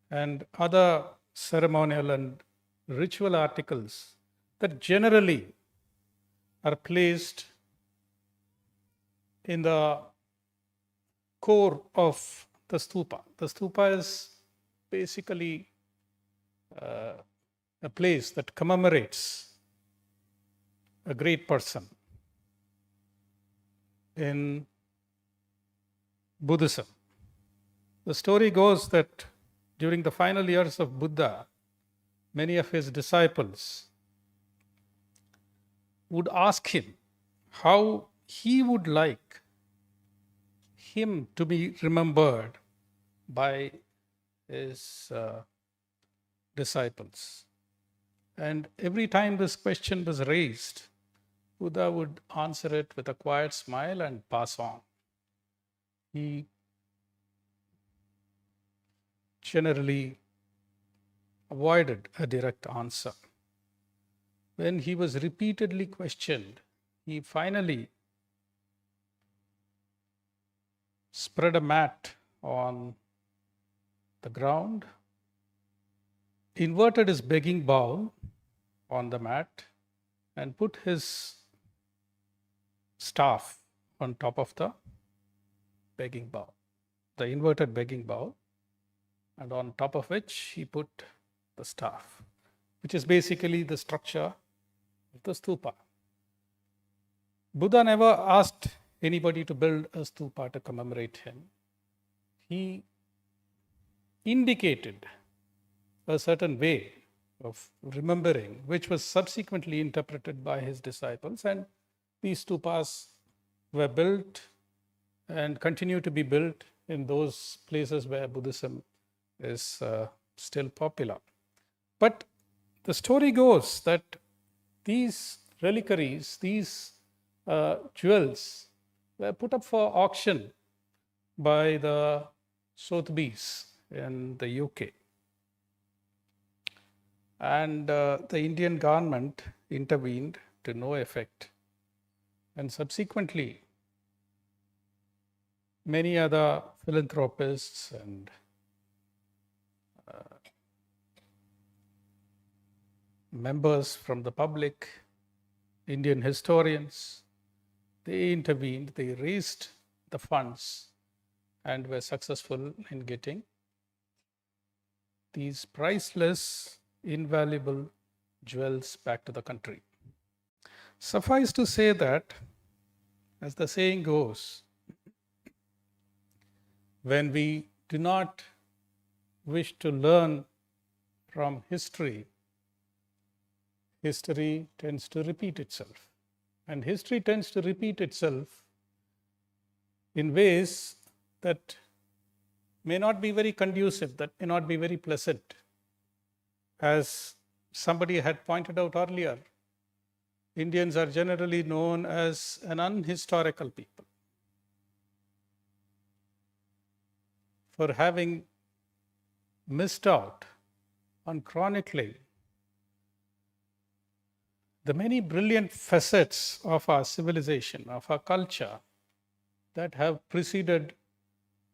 and other ceremonial and ritual articles that generally are placed in the core of the stupa. The stupa is basically a place that commemorates a great person in Buddhism. The story goes that during the final years of Buddha, many of his disciples would ask him how he would like him to be remembered by his disciples. And every time this question was raised, Buddha would answer it with a quiet smile and pass on. He generally avoided a direct answer. When he was repeatedly questioned, he finally spread a mat on the ground, inverted his begging bowl on the mat, and put his staff on top of the begging bowl, the inverted begging bowl, and on top of which he put the staff, which is basically the structure of the stupa. Buddha never asked anybody to build a stupa to commemorate him. He indicated a certain way of remembering, which was subsequently interpreted by his disciples, and these stupas were built and continue to be built in those places where Buddhism is still popular. But the story goes that these reliquaries, these jewels, were put up for auction by the Sotheby's in the UK. And the Indian government intervened to no effect. And subsequently, many other philanthropists and members from the public, Indian historians, they intervened, they raised the funds and were successful in getting these priceless, invaluable jewels back to the country. Suffice to say that, as the saying goes, when we do not wish to learn from history, history tends to repeat itself. And history tends to repeat itself in ways that may not be very conducive, that may not be very pleasant. As somebody had pointed out earlier, Indians are generally known as an unhistorical people for having missed out on chronicling the many brilliant facets of our civilization, of our culture, that have preceded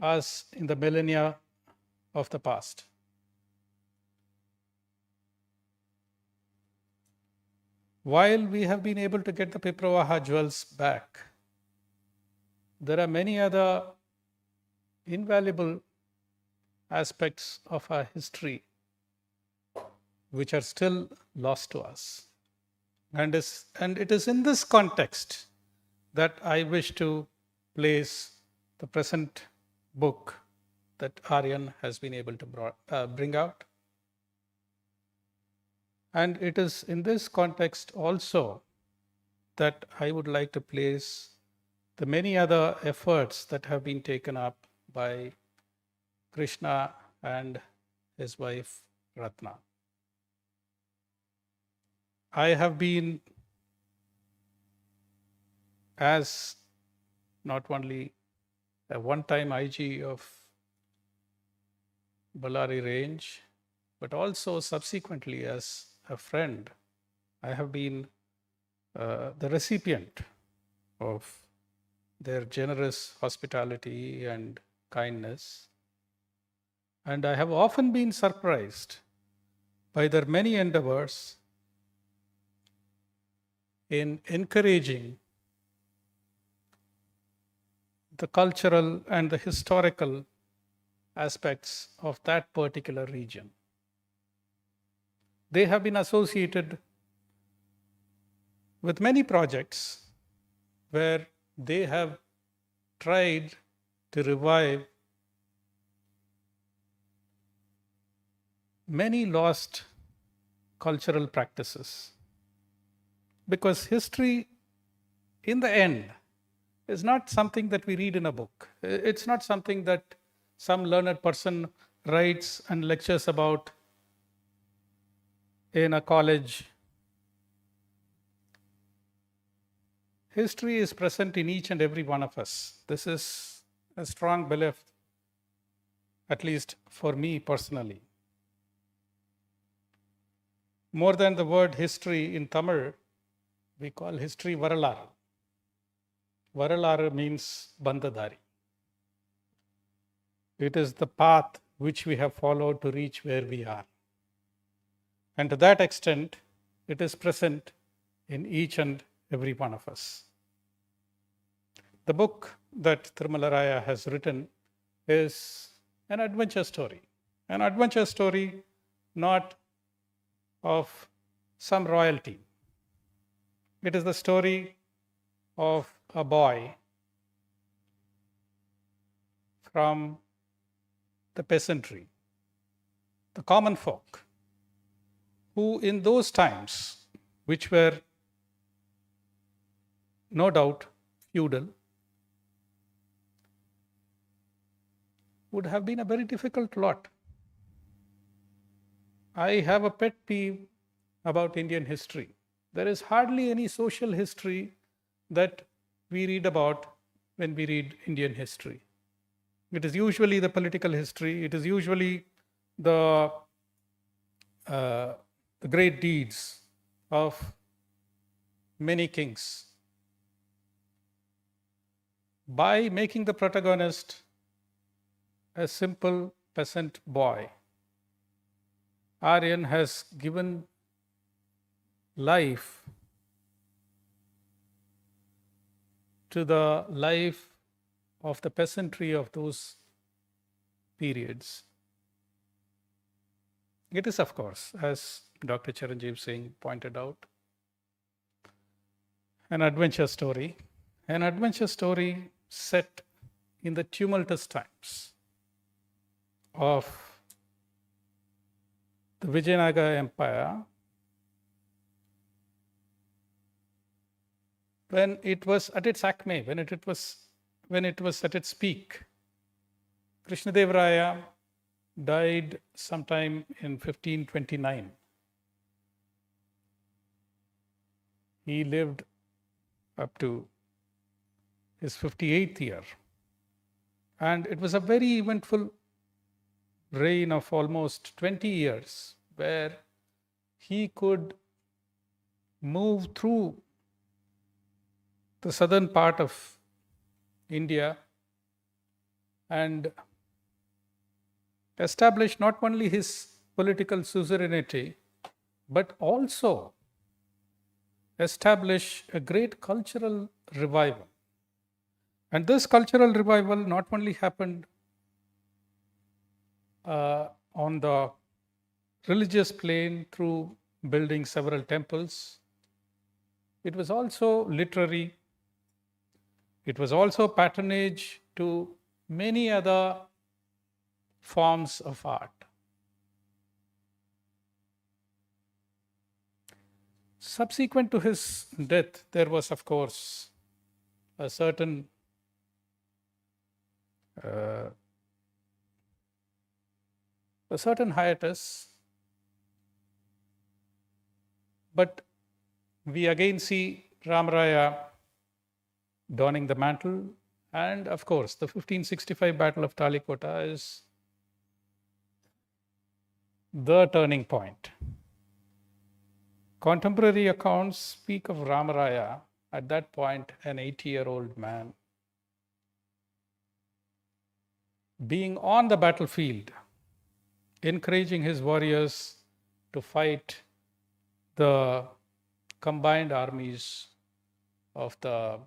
us in the millennia of the past. While we have been able to get the Pipravaha jewels back, there are many other invaluable aspects of our history which are still lost to us. And it is in this context that I wish to place the present book that Aryan has been able to bring out. And it is in this context also that I would like to place the many other efforts that have been taken up by Krishna and his wife Ratna. I have been, as not only a one-time IG of Ballari range, but also subsequently as a friend, I have been the recipient of their generous hospitality and kindness. And I have often been surprised by their many endeavors in encouraging the cultural and the historical aspects of that particular region. They have been associated with many projects where they have tried to revive many lost cultural practices. Because history, in the end, is not something that we read in a book. It's not something that some learned person writes and lectures about in a college. History is present in each and every one of us. This is a strong belief, at least for me personally. More than the word history in Tamil, we call history Varalaru. Varalaru means Bandadari. It is the path which we have followed to reach where we are. And to that extent, it is present in each and every one of us. The book that Tirumala has written is an adventure story. An adventure story not of some royalty. It is the story of a boy from the peasantry, the common folk, who in those times, which were no doubt feudal, would have been a very difficult lot. I have a pet peeve about Indian history. There is hardly any social history that we read about when we read Indian history. It is usually the political history, it is usually the great deeds of many kings. By making the protagonist a simple peasant boy, Aryan has given life to the life of the peasantry of those periods. It is, of course, as Dr. Chiranjiv Singh pointed out, an adventure story set in the tumultuous times of the Vijayanagara Empire, when it was at its acme, when it was at its peak. Krishna Devaraya died sometime in 1529. He lived up to his 58th year. And it was a very eventful reign of almost 20 years, where he could move through the southern part of India and establish not only his political suzerainty, but also establish a great cultural revival. And this cultural revival not only happened on the religious plane through building several temples, it was also literary, it was also patronage to many other forms of art. Subsequent to his death, there was, of course, a certain hiatus, but we again see Ramaraya donning the mantle, and of course the 1565 Battle of Talikota is the turning point. Contemporary accounts speak of Ramaraya, at that point an 80-year-old man, being on the battlefield, encouraging his warriors to fight the combined armies of the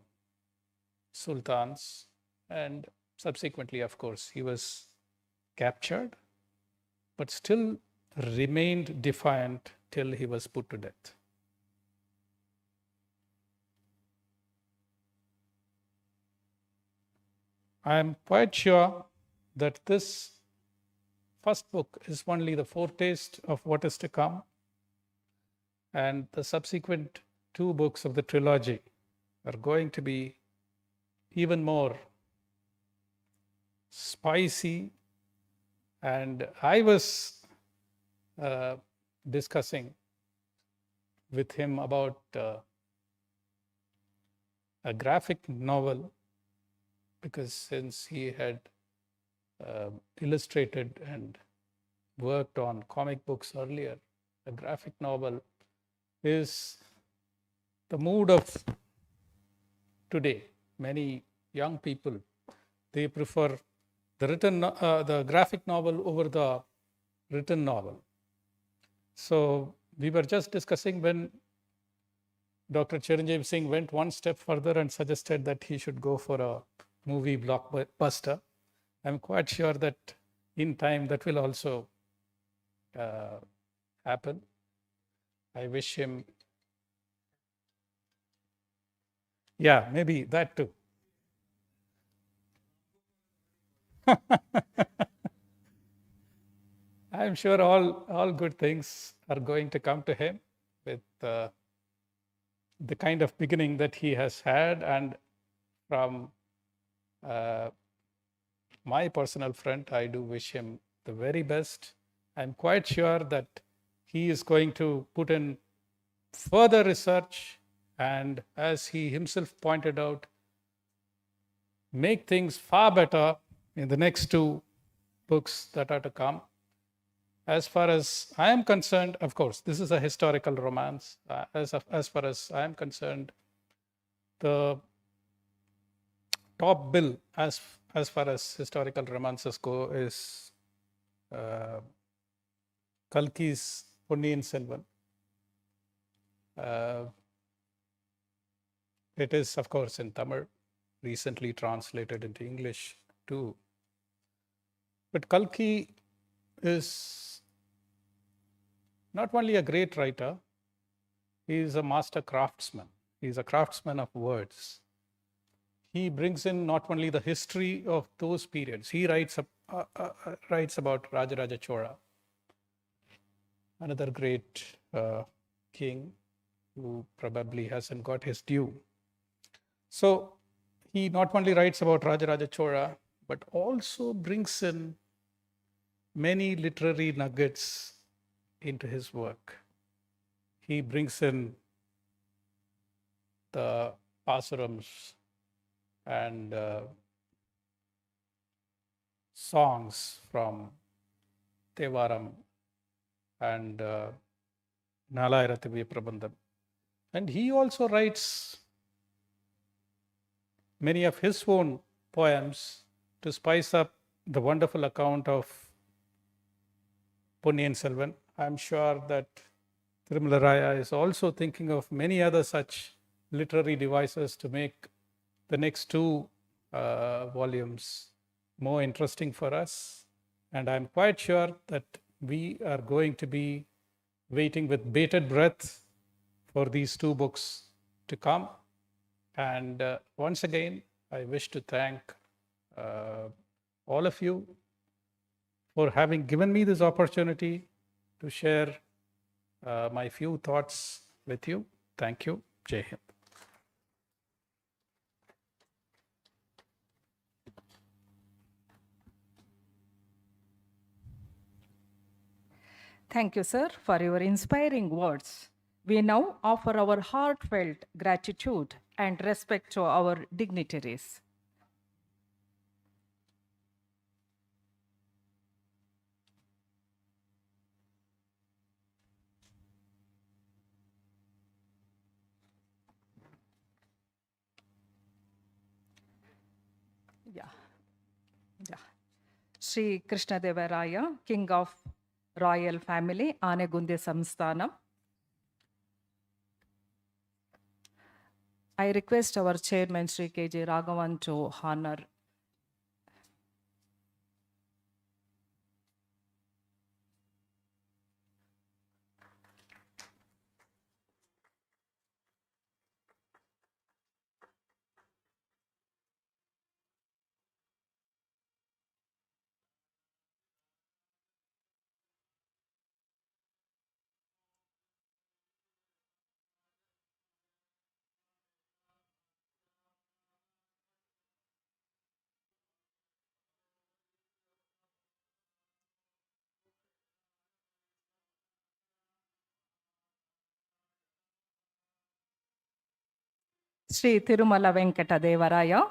sultans, and subsequently, of course, he was captured, but still remained defiant till he was put to death. I am quite sure that this first book is only the foretaste of what is to come, and the subsequent 2 books of the trilogy are going to be even more spicy. And I was discussing with him about a graphic novel, because since he had illustrated and worked on comic books earlier, a graphic novel is the mood of today. Many young people, they prefer the graphic novel over the written novel. So we were just discussing when Dr. Chiranjiv Singh went one step further and suggested that he should go for a movie blockbuster. I'm quite sure that in time that will also happen. I wish him, yeah, maybe that too. I'm sure all good things are going to come to him with the kind of beginning that he has had. And from my personal front, I do wish him the very best. I'm quite sure that he is going to put in further research, and as he himself pointed out, make things far better in the next 2 books that are to come. As far as I am concerned, of course, this is a historical romance. As far as I am concerned, the top bill as far as historical romances go is Kalki's Ponniyin Selvan. It is, of course, in Tamil, recently translated into English too. But Kalki is not only a great writer, he is a master craftsman. He is a craftsman of words. He brings in not only the history of those periods. He writes about Rajaraja Chola, another great king who probably hasn't got his due. So he not only writes about Rajaraja Chola, but also brings in many literary nuggets into his work. He brings in the pasurams and songs from Tevaram and Nalayarathivya Prabandham. And he also writes many of his own poems to spice up the wonderful account of Ponniyin Selvan. I'm sure that Tirumala Raya is also thinking of many other such literary devices to make the next 2 volumes more interesting for us. And I'm quite sure that we are going to be waiting with bated breath for these 2 books to come. And once again, I wish to thank all of you for having given me this opportunity to share my few thoughts with you. Thank you. Jai Hind. Thank you, sir, for your inspiring words. We now offer our heartfelt gratitude and respect to our dignitaries. Shri Krishna Devaraya, King of Royal Family, Anegundi Samsthana. I request our chairman, Shri K.J. Raghavan, to honor. Shri Tirumala Venkata Devaraya.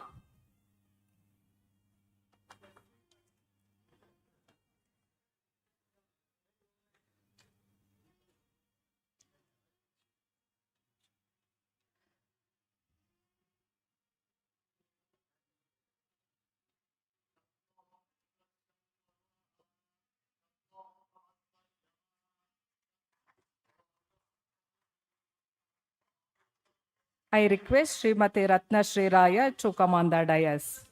I request Srimati Ratna Shri Raya to come on the dais.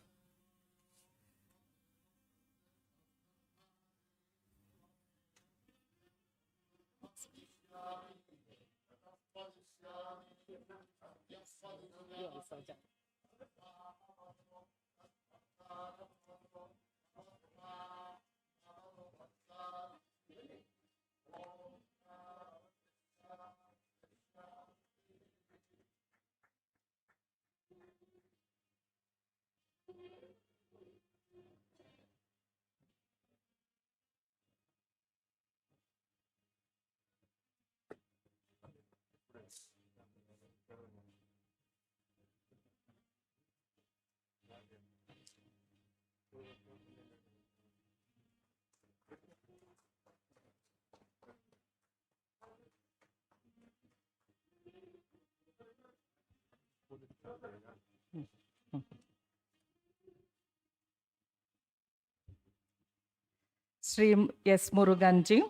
Shri S. Murugan ji,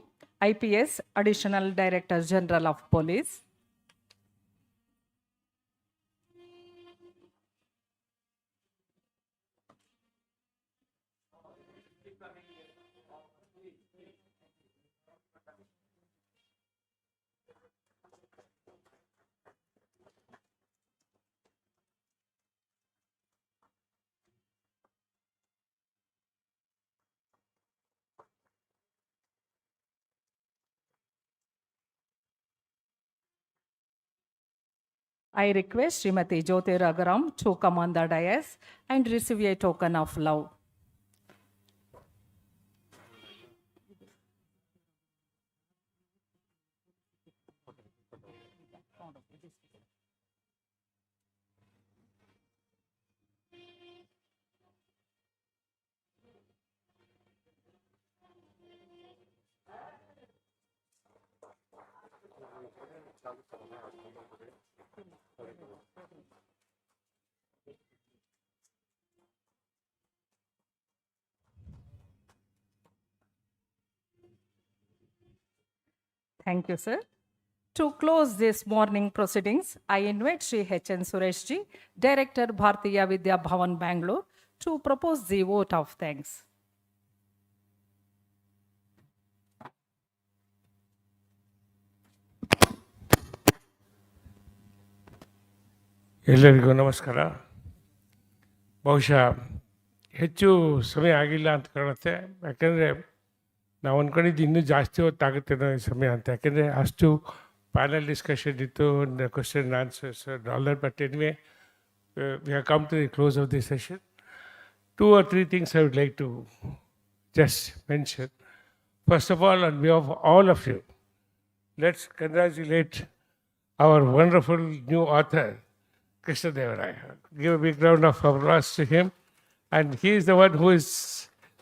IPS, Additional Director General of Police. I request Srimati Jyoti Raghavan to come on the dais and receive a token of love. Thank you, sir. To close this morning proceedings, I invite Shri H.N. Sureshji, Director Bharatiya Vidya Bhavan, Bengaluru, to propose the vote of thanks. ಎಲ್ಲರಿಗೂ ನಮಸ್ಕಾರ. ಬಹುಶಃ ಹೆಚ್ಚು ಸಮಯ ಆಗಿಲ್ಲ ಅಂತ ಕಾಣುತ್ತೆ, ಯಾಕೆಂದರೆ ನಾವು ಅಂದ್ಕೊಂಡಿದ್ದು ಇನ್ನೂ ಜಾಸ್ತಿ ಹೊತ್ತಾಗುತ್ತೆ ಈ ಸಮಯ ಅಂತ, ಯಾಕೆಂದರೆ ಅಷ್ಟು ಪ್ಯಾನಲ್ ಡಿಸ್ಕಷನ್ ಇತ್ತು, question answers all that. But anyway, we have come to the close of the session. 2 or 3 things I would like to just mention. First of all, on behalf of all of you, let's congratulate our wonderful new author, Krishna Devaraya. Give a big round of applause to him. And he is the one who is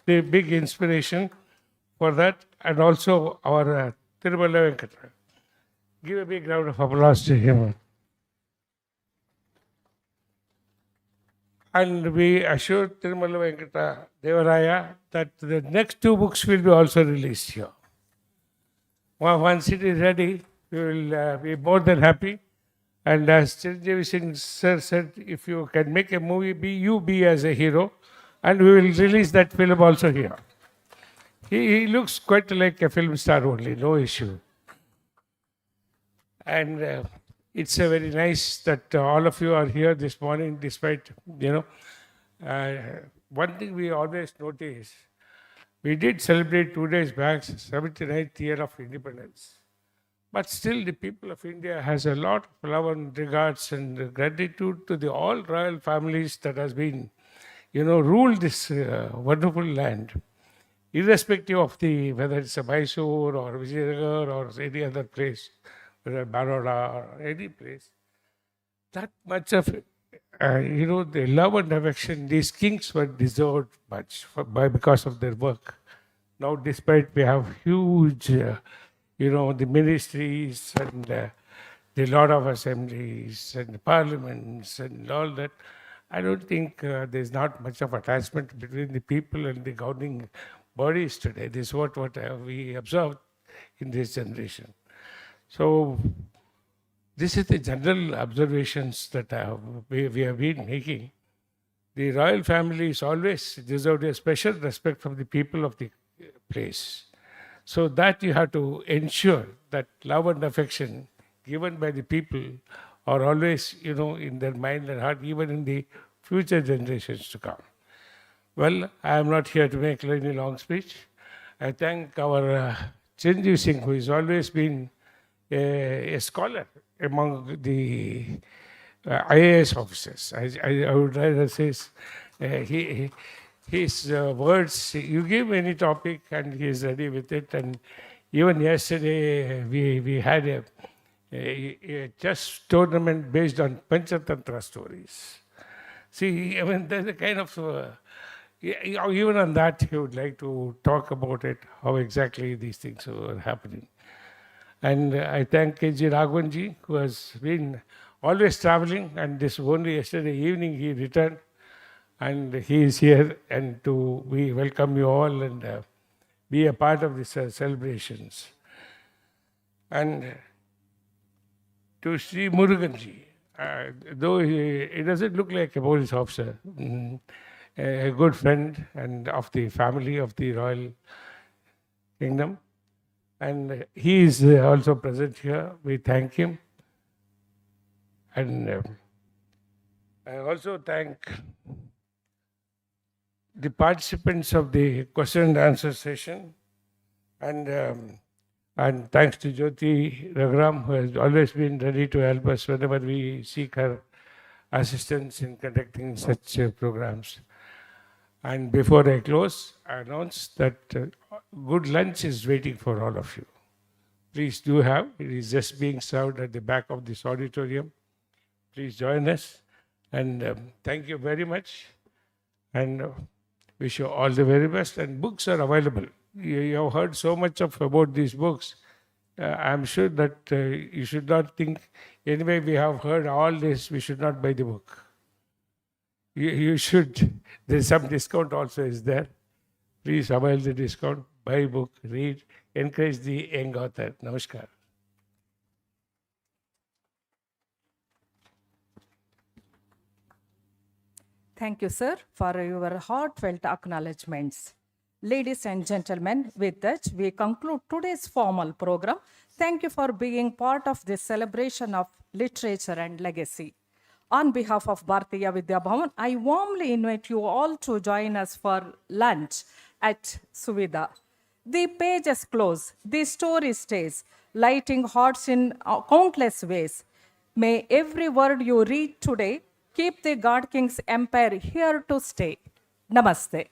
the big inspiration for that, and also our Tirumala Venkata. Give a big round of applause to him. And we assure Tirumala Venkata Devaraya that the next 2 books will be also released here. Once it is ready, we will be more than happy. And as Chiranjiv Singh sir said, if you can make a movie, be as a hero, and we will release that film also here. He looks quite like a film star only, no issue. And it's a very nice that all of you are here this morning, despite, one thing we always notice, we did celebrate 2 days back, 79th year of independence. But still the people of India has a lot of love and regards and gratitude to the all royal families that has been, ruled this wonderful land. Irrespective of whether it's a Mysore or Vijayanagara or any other place, whether Baroda or any place, that much of, the love and affection, these kings were deserved much because of their work. Now, despite we have huge, the ministries and the lot of assemblies and the parliaments and all that, I don't think there's not much of attachment between the people and the governing bodies today. This is what we observed in this generation. So this is the general observations that we have been making. The royal family is always deserved a special respect from the people of the place. So that you have to ensure that love and affection given by the people are always, in their mind and heart, even in the future generations to come. Well, I am not here to make any long speech. I thank our Chiranjiv Singh, who has always been a scholar among the IAS officers. I would rather say his words, you give any topic and he is ready with it. And even yesterday we had a chess tournament based on Panchatantra stories. See, there's a kind of, even on that he would like to talk about it, how exactly these things are happening. And I thank K.G. Raghavan, who has been always traveling, and this only yesterday evening he returned, and he is here, and we welcome you all and be a part of these celebrations. And to Shri Murugan, though he doesn't look like a police officer, a good friend and of the family of the royal kingdom. And he is also present here. We thank him. And I also thank the participants of the question and answer session. And thanks to Jyoti Raghavan, who has always been ready to help us whenever we seek her assistance in conducting such programs. And before I close, I announce that good lunch is waiting for all of you. Please do have. It is just being served at the back of this auditorium. Please join us. And thank you very much. And wish you all the very best. And books are available. You have heard so much about these books. I'm sure that you should not think, anyway, we have heard all this, we should not buy the book. You should. There's some discount also is there. Please avail the discount, buy book, read, encourage the young author. Namaskar. Thank you, sir, for your heartfelt acknowledgements. Ladies and gentlemen, with that, we conclude today's formal program. Thank you for being part of this celebration of literature and legacy. On behalf of Bharatiya Vidya Bhavan, I warmly invite you all to join us for lunch at Suvidha. The pages close, the story stays, lighting hearts in countless ways. May every word you read today keep the God King's empire here to stay. Namaste.